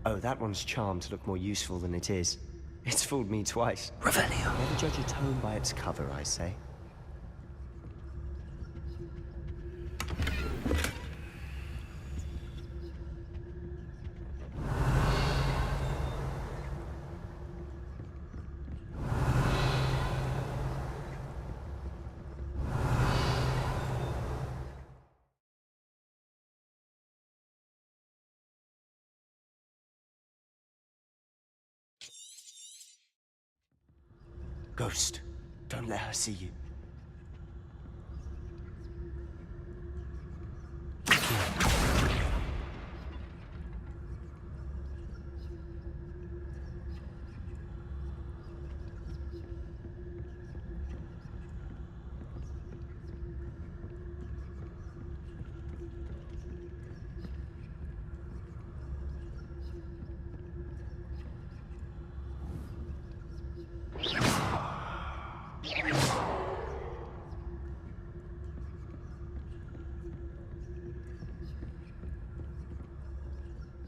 Oh, that one's charmed to look more useful than it is. It's fooled me twice. Revelio. Never judge a tome by its cover, I say. Ghost, don't let her see you.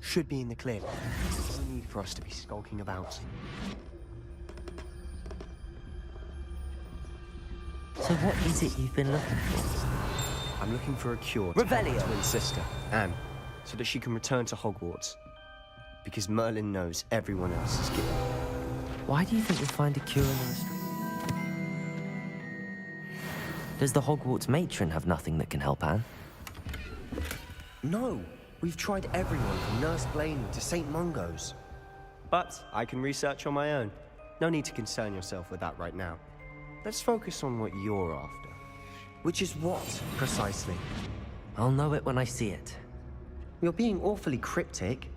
Should be in the clear. No need for us to be skulking about. So what is it you've been looking for? I'm looking for a cure to help Revelio. my twin sister, Anne, so that she can return to Hogwarts. Because Merlin knows everyone else is guilty. Why do you think you'll find a cure in the restrict? Does the Hogwarts matron have nothing that can help Anne? No, we've tried everyone from Nurse Blaney to St. Mungo's. But I can research on my own. No need to concern yourself with that right now. Let's focus on what you're after. Which is what, precisely? I'll know it when I see it. You're being awfully cryptic.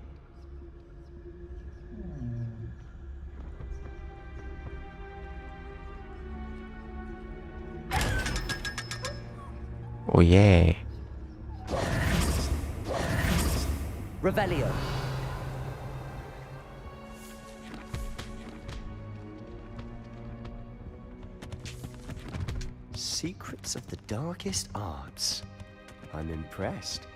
Oh yeah. Revelio. Secrets of the darkest arts. I'm impressed.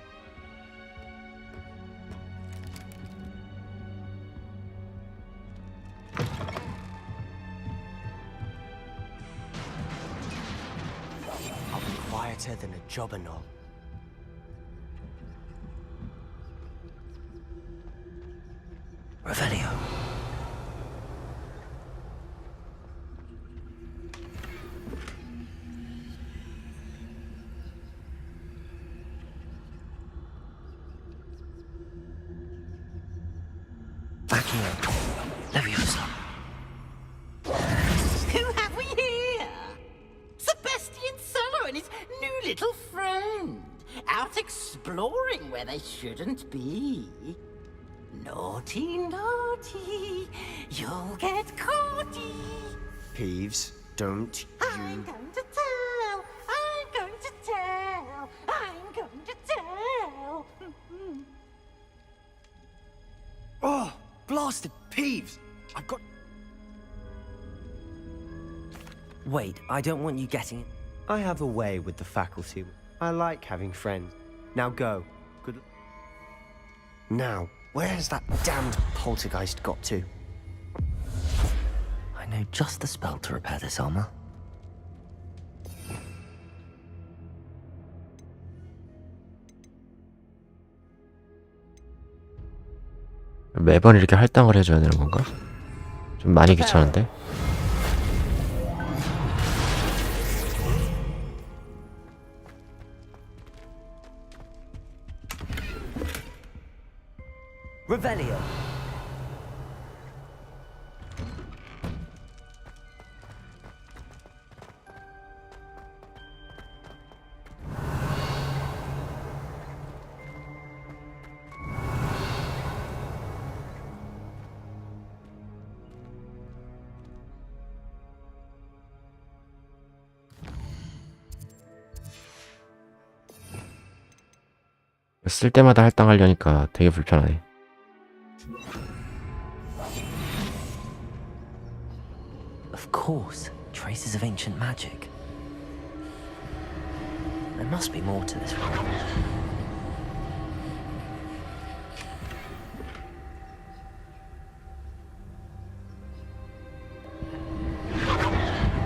I'll be quieter than a jobberknoll. Revelio. Back here. Leviosa. Who have we here? Sebastian Cello and his new little friend, out exploring where they shouldn't be. Naughty, naughty, you'll get caughty. Peeves, don't I'm you... going to tell, I'm going to tell, I'm going to tell. Oh, blasted Peeves! I've got... Wait, I don't want you getting it. I have a way with the faculty. I like having friends. Now go. Good... Now, where has that damned poltergeist got to? I know just the spell to repair this armor. 매번 이렇게 할당을 해줘야 되는 건가? 좀 많이 귀찮은데? Revelio. 쓸 때마다 할당하려니까 되게 불편하네. Of course, traces of ancient magic. There must be more to this world.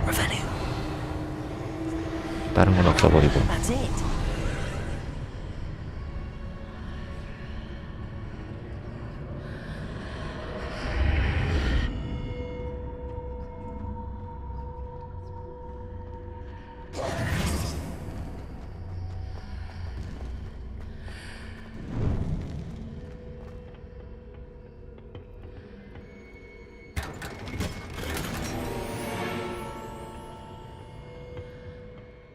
Revenue. 다른 건 없어버리고. That's it.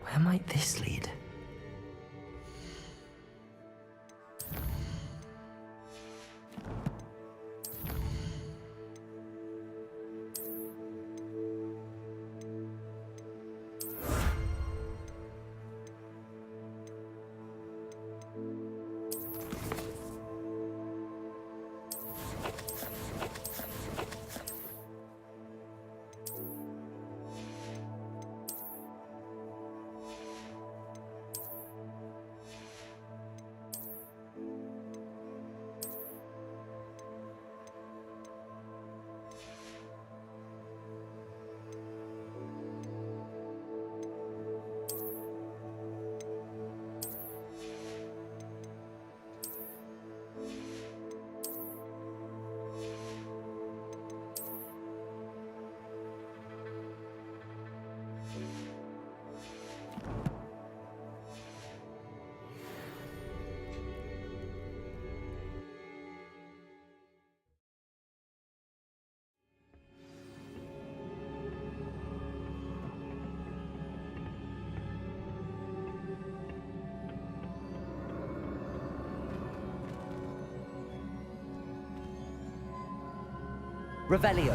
Where might this lead? Revelio.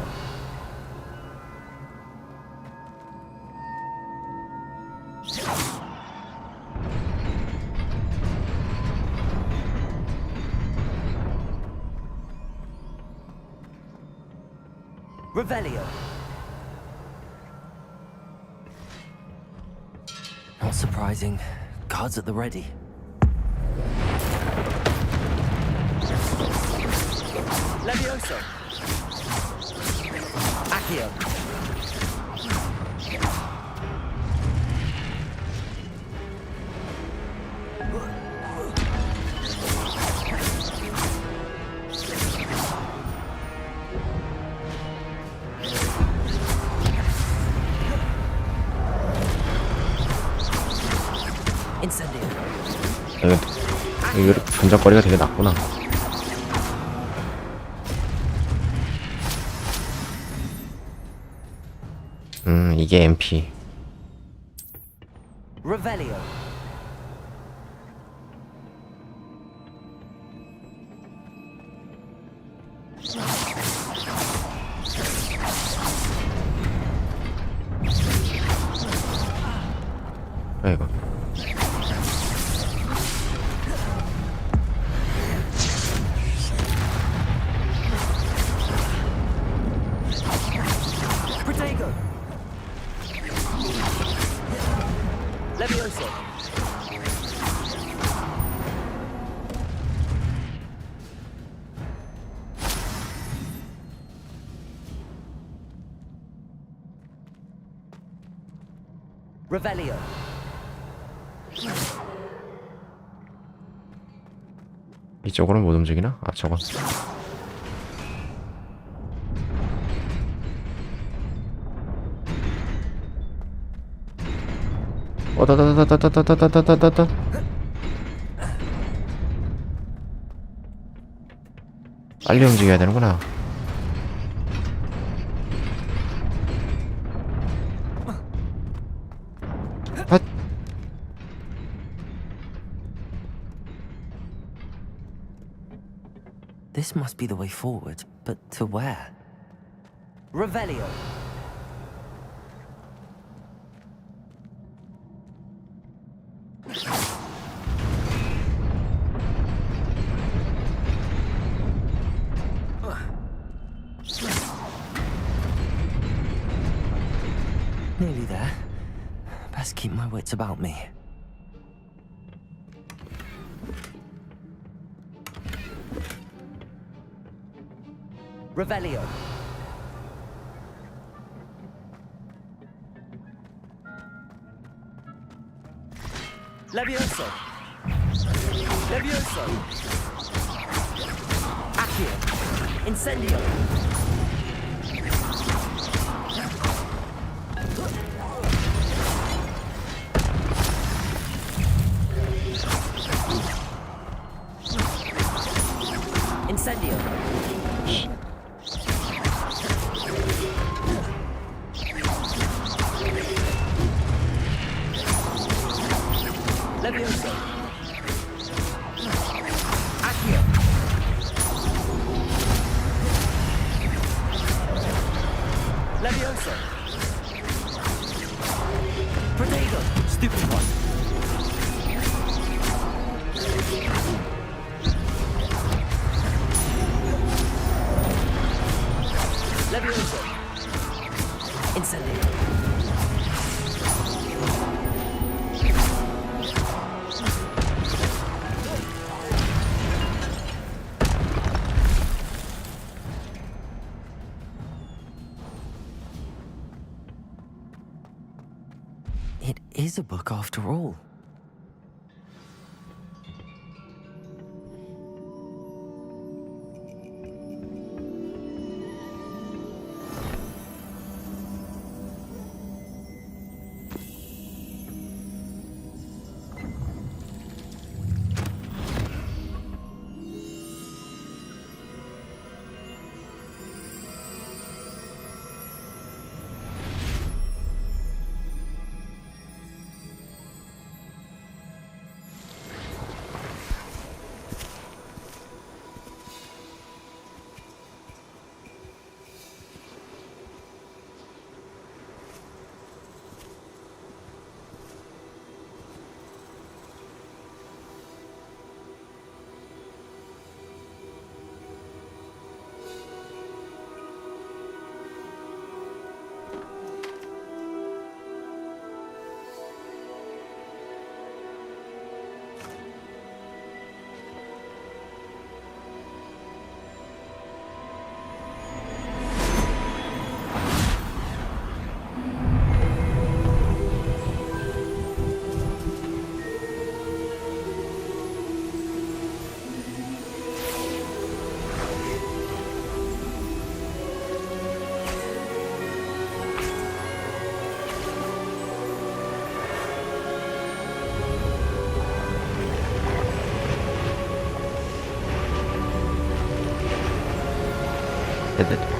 Revelio. Not surprising. Guards at the ready. Levioso. Accio. Incendio. 이거 반짝거리가 되게 낮구나. 이게 MP. Revelio. 아이고. Protego. Levioso. Revelio. 이쪽으로는 못 움직이나? 아, 저건. 다다다다다다다다다다다. 빨리 움직여야 되는구나. 핫. This must be the way forward, but to where? Revelio. nearly there. Best keep my wits about me. Revelio. Levioso. Levioso. Accio. Incendio. Incendio. Levioso. Accio. Levioso. Protego. Stupid one. Levioso. Incendio. It is a book after all.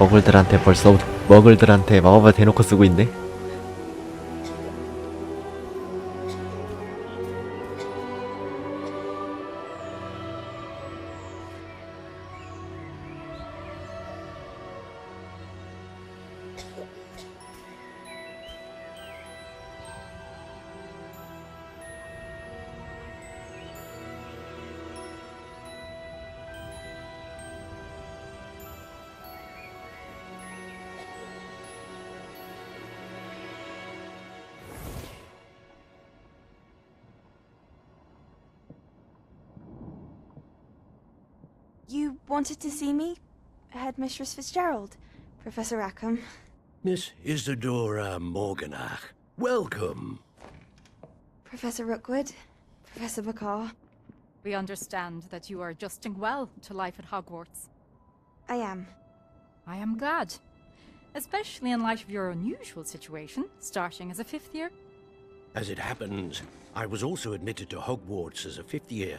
머글들한테 벌써 머글들한테 마법을 대놓고 쓰고 있네. You wanted to see me? Headmistress Fitzgerald? Professor Rackham? Miss Isadora Morganach, welcome. Professor Rookwood? Professor Bakar? We understand that you are adjusting well to life at Hogwarts. I am. I am glad. Especially in light of your unusual situation, starting as a 5th year. As it happens, I was also admitted to Hogwarts as a 5th year.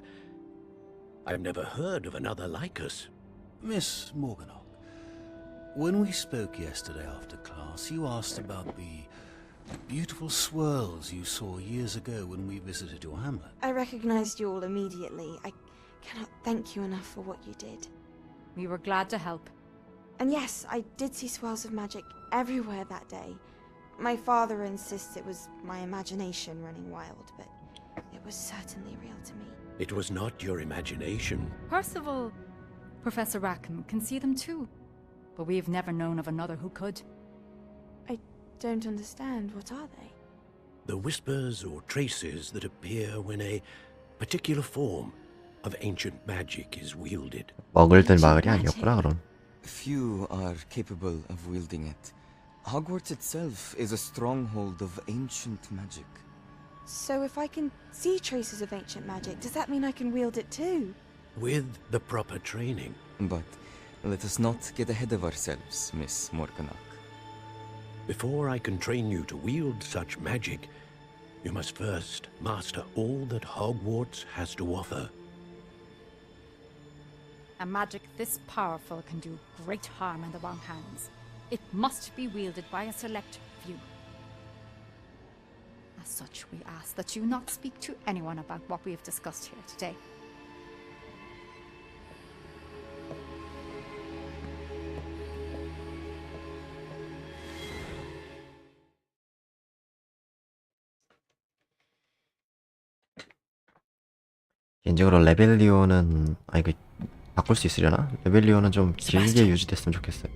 I've never heard of another like us. Miss Morganach, when we spoke yesterday after class, you asked about the beautiful swirls you saw years ago when we visited your hamlet. I recognized you all immediately. I cannot thank you enough for what you did. We were glad to help. And yes, I did see swirls of magic everywhere that day. My father insists it was my imagination running wild, but it was certainly real to me. It was not your imagination. Percival, Professor Rackham can see them too. But we've never known of another who could. I don't understand. What are they? The whispers or traces that appear when a particular form of ancient magic is wielded. 먹을들 마을이 아니었구나 그럼. Few are capable of wielding it. Hogwarts itself is a stronghold of ancient magic. So if I can see traces of ancient magic, does that mean I can wield it too? With the proper training. But let us not get ahead of ourselves, Miss Morganach. Before I can train you to wield such magic, you must first master all that Hogwarts has to offer. A magic this powerful can do great harm in the wrong hands. It must be wielded by a select few. As such, we ask that you not speak to anyone about what we have discussed here today. 개인적으로 레벨리오는 이거 바꿀 수 있으려나? 레벨리오는 좀 길게 유지됐으면 좋겠어요.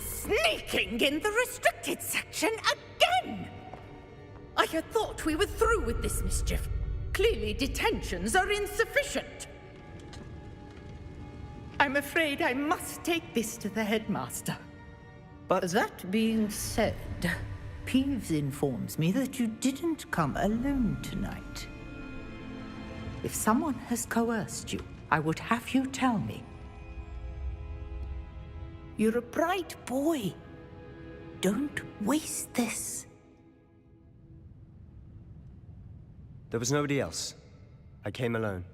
Sneaking in the restricted section again! I had thought we were through with this mischief. Clearly detentions are insufficient. I'm afraid I must take this to the headmaster. But that being said, Peeves informs me that you didn't come alone tonight. If someone has coerced you, I would have you tell me. You're a bright boy. Don't waste this. There was nobody else. I came alone.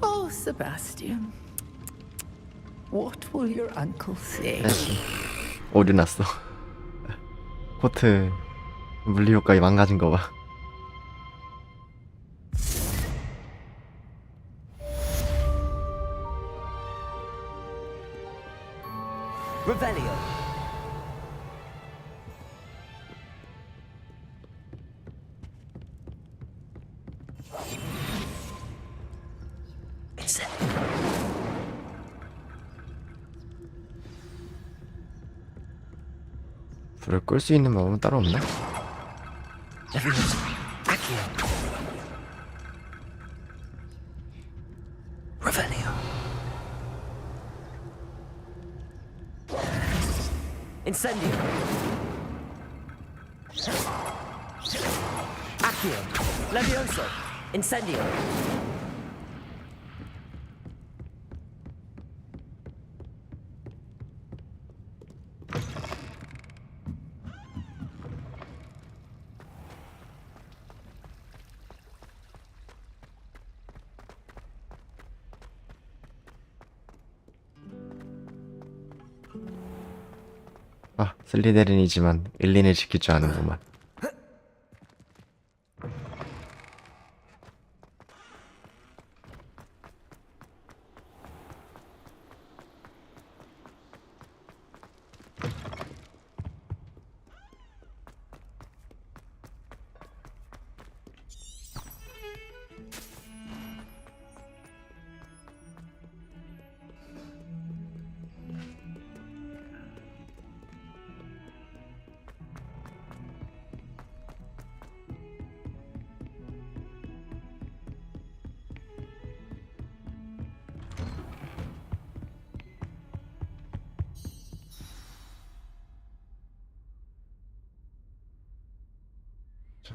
Oh, Sebastian. What will your uncle say? 오류 났어. 코트 물리효과가 망가진 거 봐. Revelio. 불을 끌 수 있는 방법은 따로 없나? Revelio. Incendio. Accio. Levioso. Incendio. 아, 슬리데린이지만 일린을 지킬 줄 아는구만.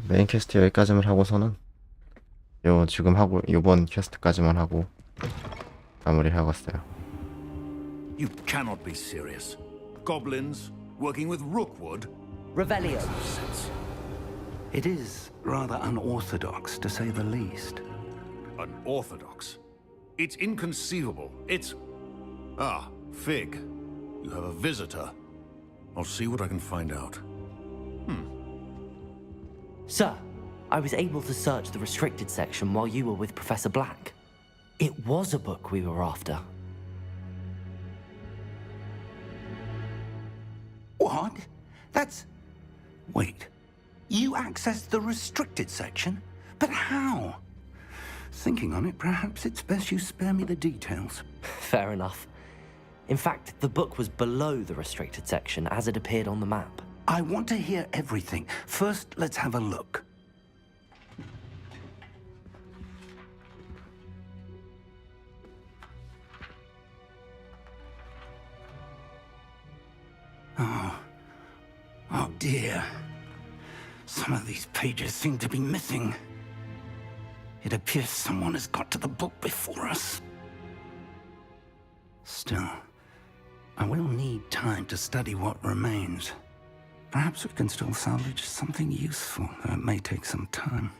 메인 퀘스트 여기까지만 하고서는 지금 하고 이번 퀘스트까지만 하고 마무리하겠어요. You cannot be serious. Goblins working with Rookwood? Revelio. It is rather unorthodox, to say the least. Unorthodox? It's inconceivable. It's... Ah, Fig. You have a visitor. I'll see what I can find out. Sir, I was able to search the restricted section while you were with Professor Black. It was a book we were after. What? That's... Wait. You accessed the restricted section? But how? Thinking on it, perhaps it's best you spare me the details. Fair enough. In fact, the book was below the restricted section as it appeared on the map. I want to hear everything. First, let's have a look. Oh dear. Some of these pages seem to be missing. It appears someone has got to the book before us. Still, I will need time to study what remains. Perhaps we can still salvage something useful, though it may take some time.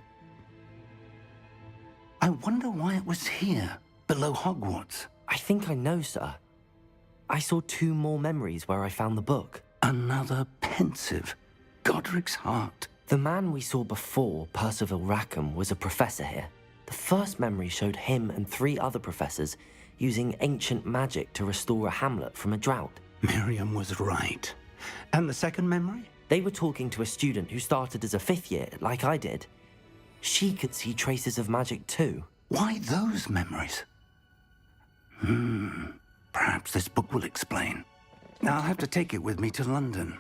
I wonder why it was here, below Hogwarts. I think I know, sir. I saw 2 more memories where I found the book. Another pensive. Godric's heart. The man we saw before, Percival Rackham, was a professor here. The first memory showed him and 3 other professors using ancient magic to restore a hamlet from a drought. Miriam was right. And the second memory? They were talking to a student who started as a 5th year, like I did. She could see traces of magic too. Why those memories? Perhaps this book will explain. I'll have to take it with me to London.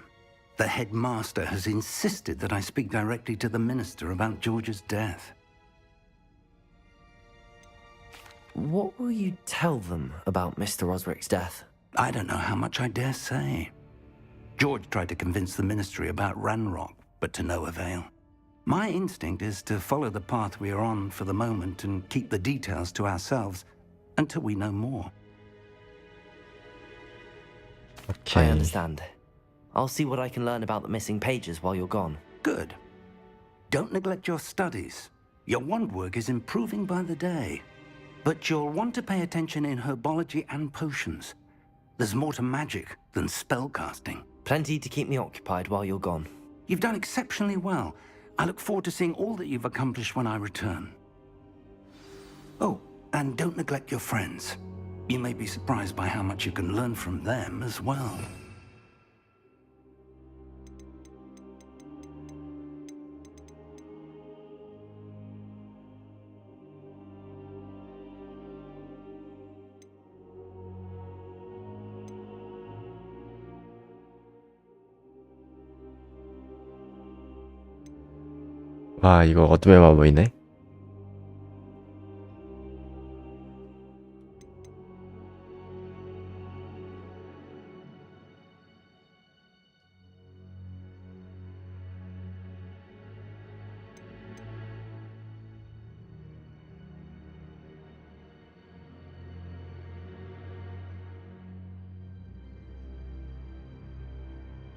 The headmaster has insisted that I speak directly to the minister about George's death. What will you tell them about Mr. Osric's death? I don't know how much I dare say. George tried to convince the ministry about Ranrock, but to no avail. My instinct is to follow the path we are on for the moment and keep the details to ourselves until we know more. I understand. I'll see what I can learn about the missing pages while you're gone. Good. Don't neglect your studies. Your wand work is improving by the day. But you'll want to pay attention in herbology and potions. There's more to magic than spellcasting. Plenty to keep me occupied while you're gone. You've done exceptionally well. I look forward to seeing all that you've accomplished when I return. Oh, and don't neglect your friends. You may be surprised by how much you can learn from them as well. 와, 이거 어둠의 마법이네.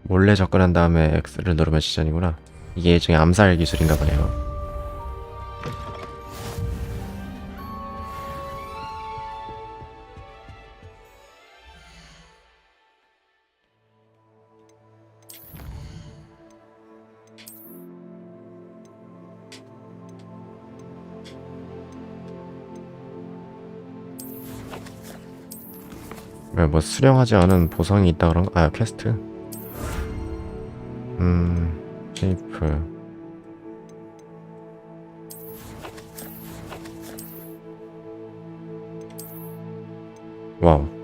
몰래 접근한 다음에 X를 누르면 지전이구나. 이게 일종의 암살 기술인가 보네요. 왜 뭐 수령하지 않은 보상이 있다 그런 거? 아, 퀘스트. 쉐이프. 와우.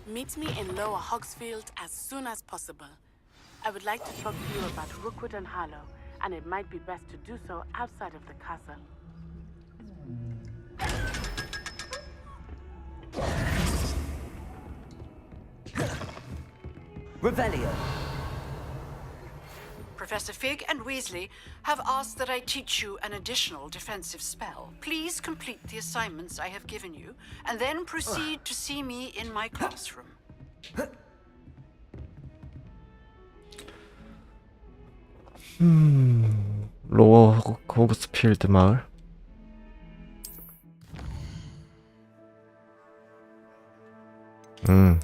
Meet me in Lower Hogsfield as soon as possible. I would like to talk to you about Rookwood and Harlow, and it might be best to do so outside of the castle. Revelio. Professor Fig and Weasley have asked that I teach you an additional defensive spell. Please complete the assignments I have given you, and then proceed to see me in my classroom. 로어 호그스필드 마을.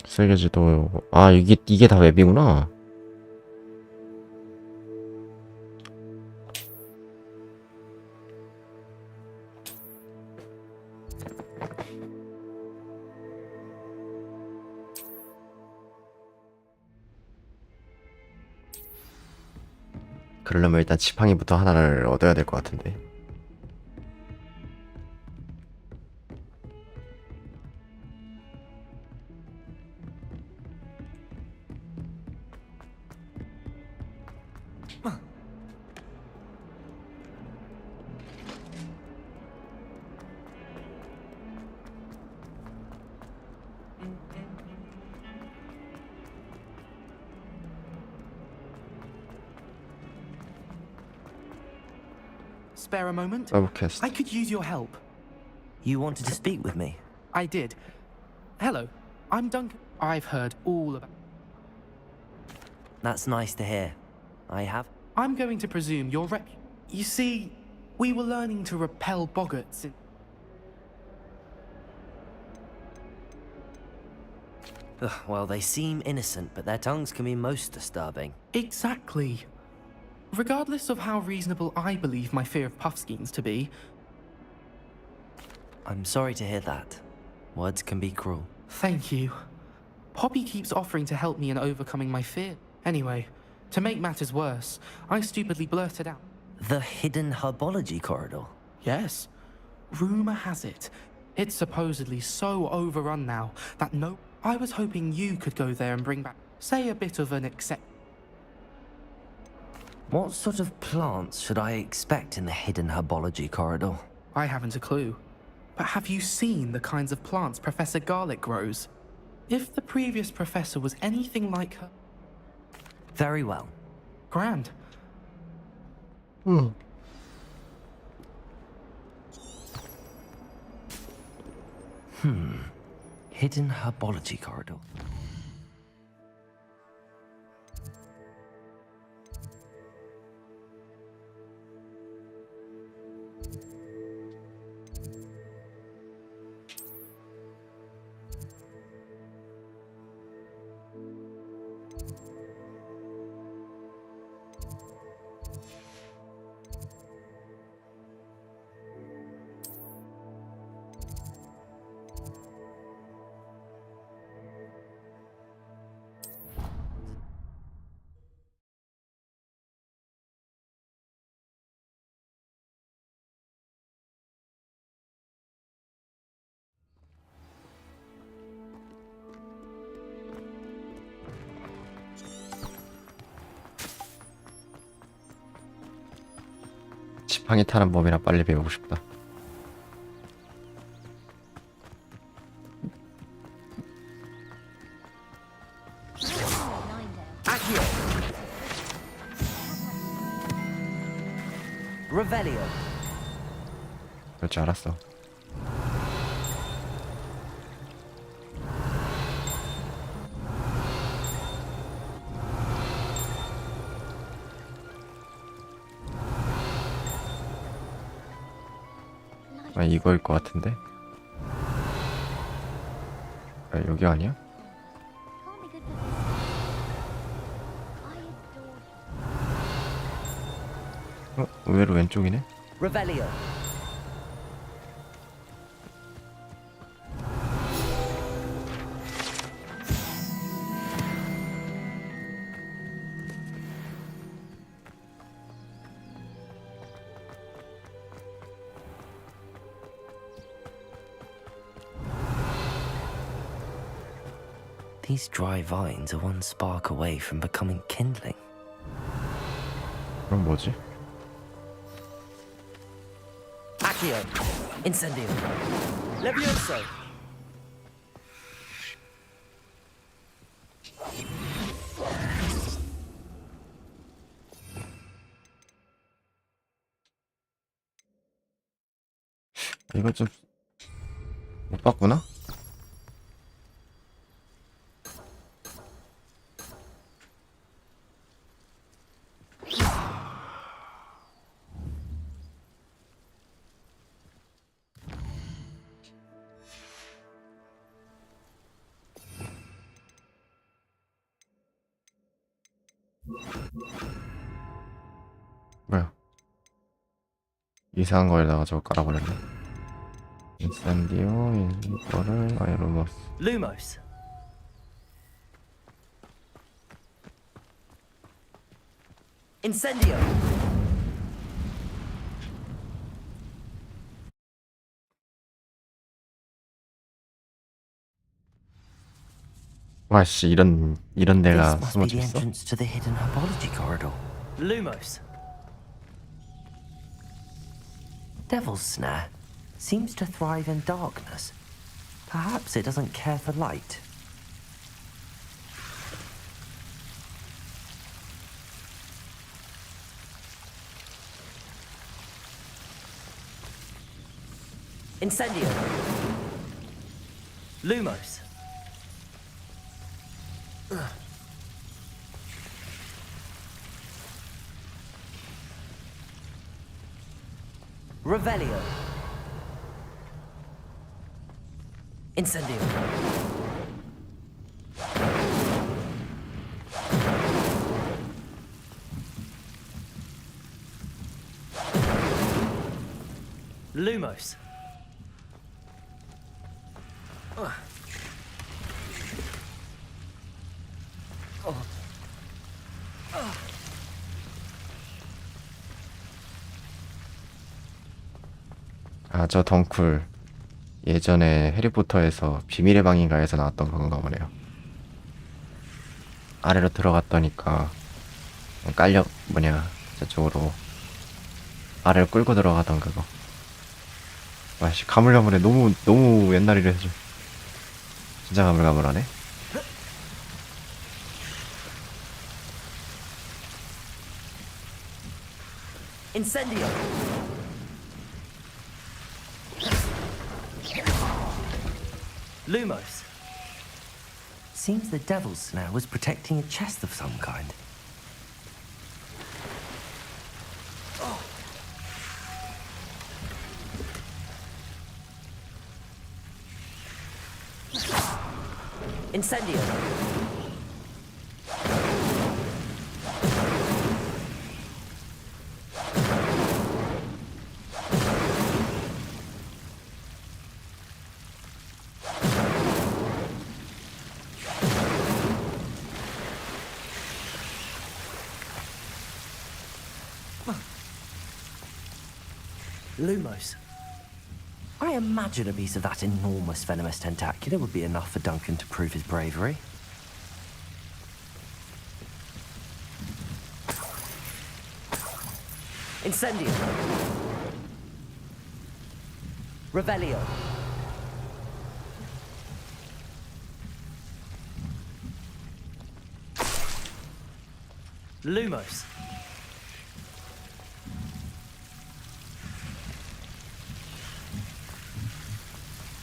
세계지도. 아, 이게 다 웹이구나. 그러려면 일단 지팡이부터 하나를 얻어야 될 것 같은데. Spare a moment? Double-cast. I could use your help. You wanted to speak with me? I did. Hello, I'm Duncan. I've heard all about... That's nice to hear. I have... I'm going to presume you're You see, we were learning to repel boggarts in... Ugh, well, they seem innocent, but their tongues can be most disturbing. Exactly. Regardless of how reasonable I believe my fear of Puffskeins to be... I'm sorry to hear that. Words can be cruel. Thank you. Poppy keeps offering to help me in overcoming my fear. Anyway, to make matters worse, I stupidly blurted out. The hidden herbology corridor? Yes. Rumor has it, it's supposedly so overrun now that I was hoping you could go there and bring back, say, a bit of an accept. What sort of plants should I expect in the hidden herbology corridor? I haven't a clue. But have you seen the kinds of plants Professor Garlick grows? If the previous professor was anything like her... Very well. Grand. Hidden herbology corridor. 지팡이 타는 법이나 빨리 배우고 싶다. Revelio. 그럴 줄 알았어. 아, 이거일 것 같은데? 아, 여기 아니야? 의외로 왼쪽이네? Revelio. These dry vines are one spark away from becoming kindling. 그럼 뭐지? Accio. Incendio. Levioso. 이거 좀 못 봤구나? 뭐야? 이상한 거에다가 저거 깔아버렸네. 인산디오 이거를 아이로머스. Lumos. Incendio. 와씨 이런 데가 This must be 숨어져 the 있어? entrance to the hidden herbology corridor. Lumos. Devil's Snare seems to thrive in darkness. Perhaps it doesn't care for light. Incendio. Lumos. Revelio. Incendio. Lumos. 아, 저 덩쿨 예전에 해리포터에서 비밀의 방인가에서 나왔던 건가 보네요. 아래로 들어갔더니까 깔려 저쪽으로 아래를 끌고 들어가던 그거. 와씨 가물가물해. 너무 옛날이라 해서 진짜 가물가물하네. Incendio. Lumos. Seems the Devil's Snare was protecting a chest of some kind. Incendio. Lumos. I imagine a piece of that enormous venomous tentacular would be enough for Duncan to prove his bravery. Incendio. Revelio. Lumos.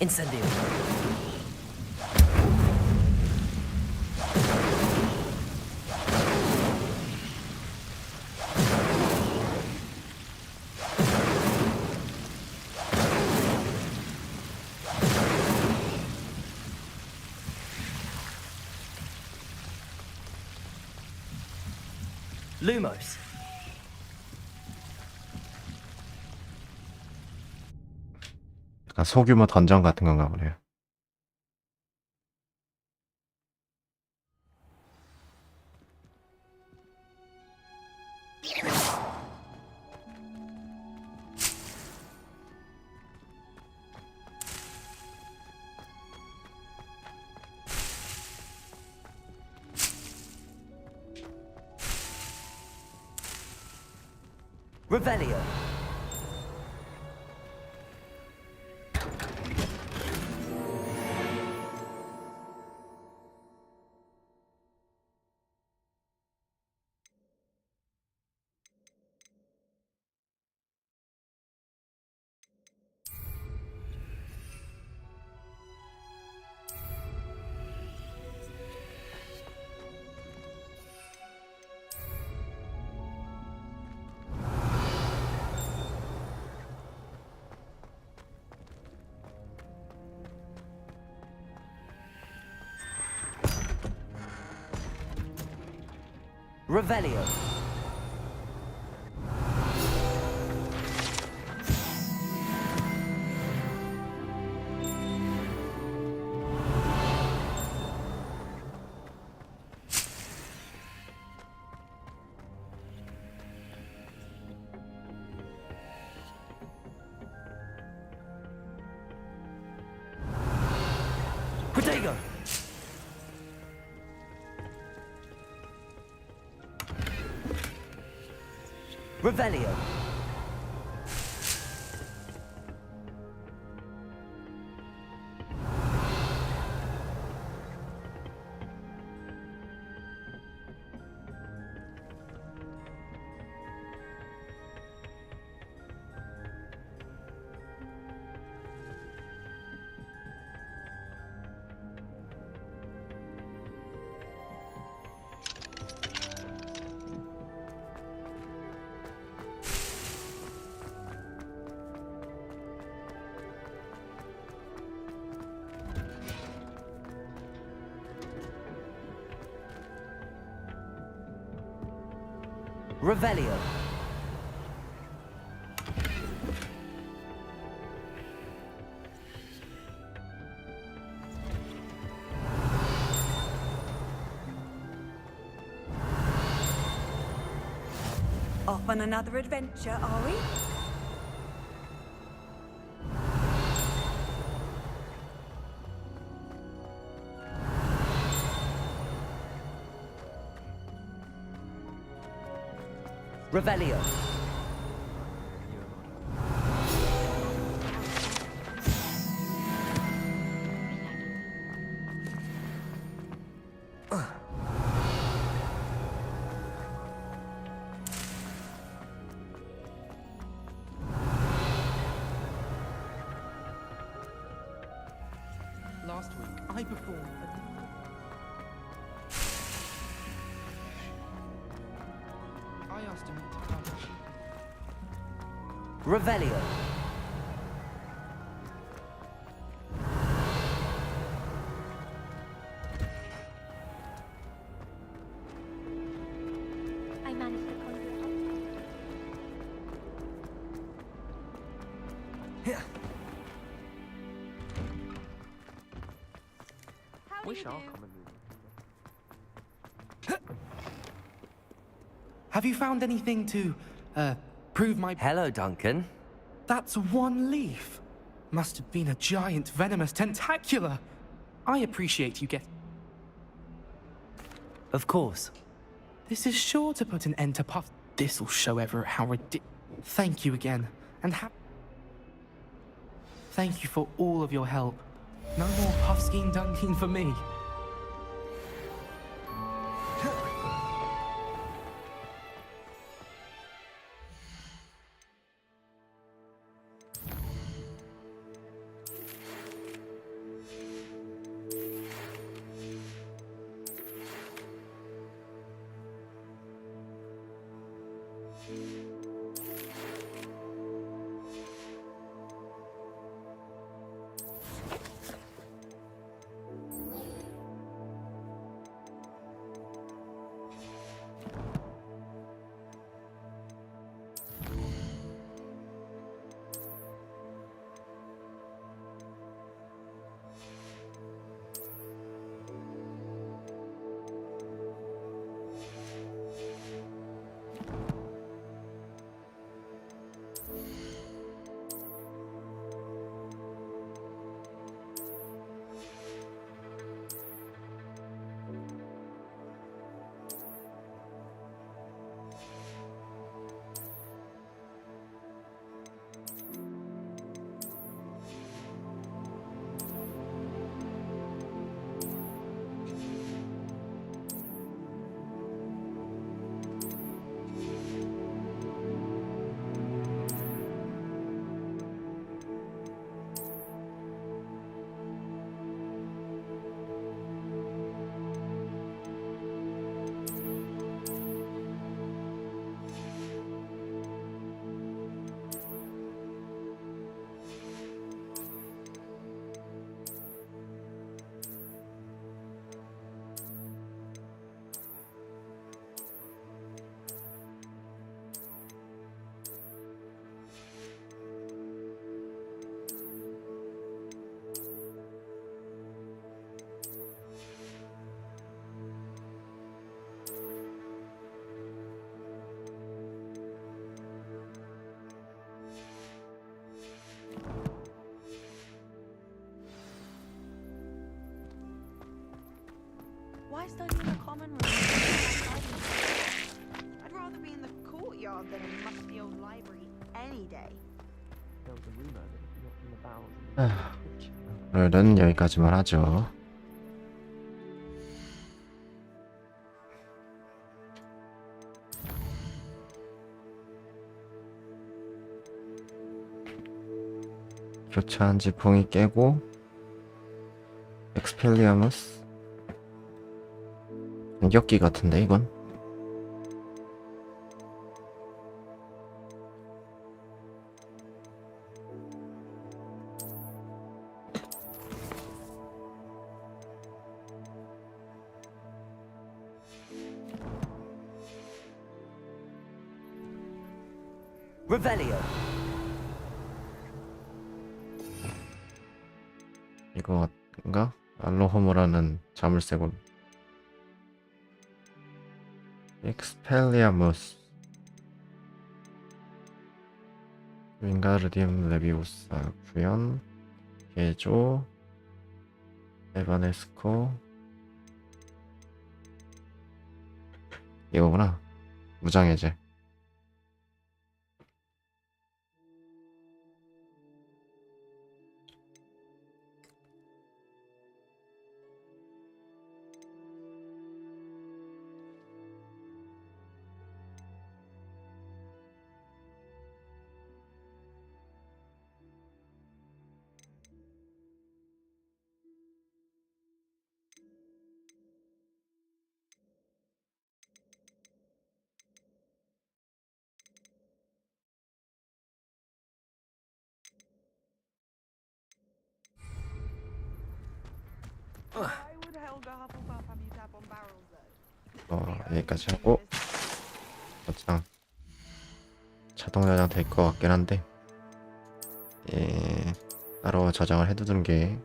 Incendio. Lumos. 약간 소규모 던전 같은 건가 보네요. Revelio. Revelio. Protego. Revelio. Revelio. Off on another adventure, are we? Revelio. Last week, I performed. I asked him to come. Revelio. I managed to conjure it up. Wish our common Have you found anything to, prove my... Hello, Duncan. That's one leaf. Must have been a giant venomous tentacula. I appreciate you Of course. This is sure to put an end to Puff. This'll show Everett how ridiculous. Thank you again, and thank you for all of your help. No more Puffskein dunking for me. best I do in a common room. I'd rather be in the courtyard than in musty old library any day. 오늘은 여기까지만 하죠. 교차한 지붕이 깨고 엑스펠리아무스 공격기 같은데 이건? Revelio. 이거인가? 알로호모라는 자물쇠군. 엑스펠리아무스 윙가르디움 레비우사 구현 개조 에바네스코 이거구나. 무장해제. 여기까지 하고 어장 자동 저장 될 것 같긴 한데 따로 저장을 해두는 게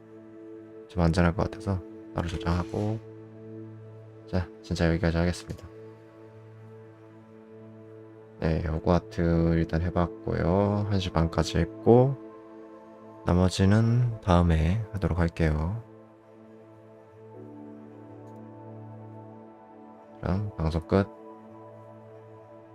좀 안전할 것 같아서 따로 저장하고 자 진짜 여기까지 하겠습니다. 네, 호그와트 일단 해봤고요. 1시 반까지 했고 나머지는 다음에 하도록 할게요. 그럼 방송 끝.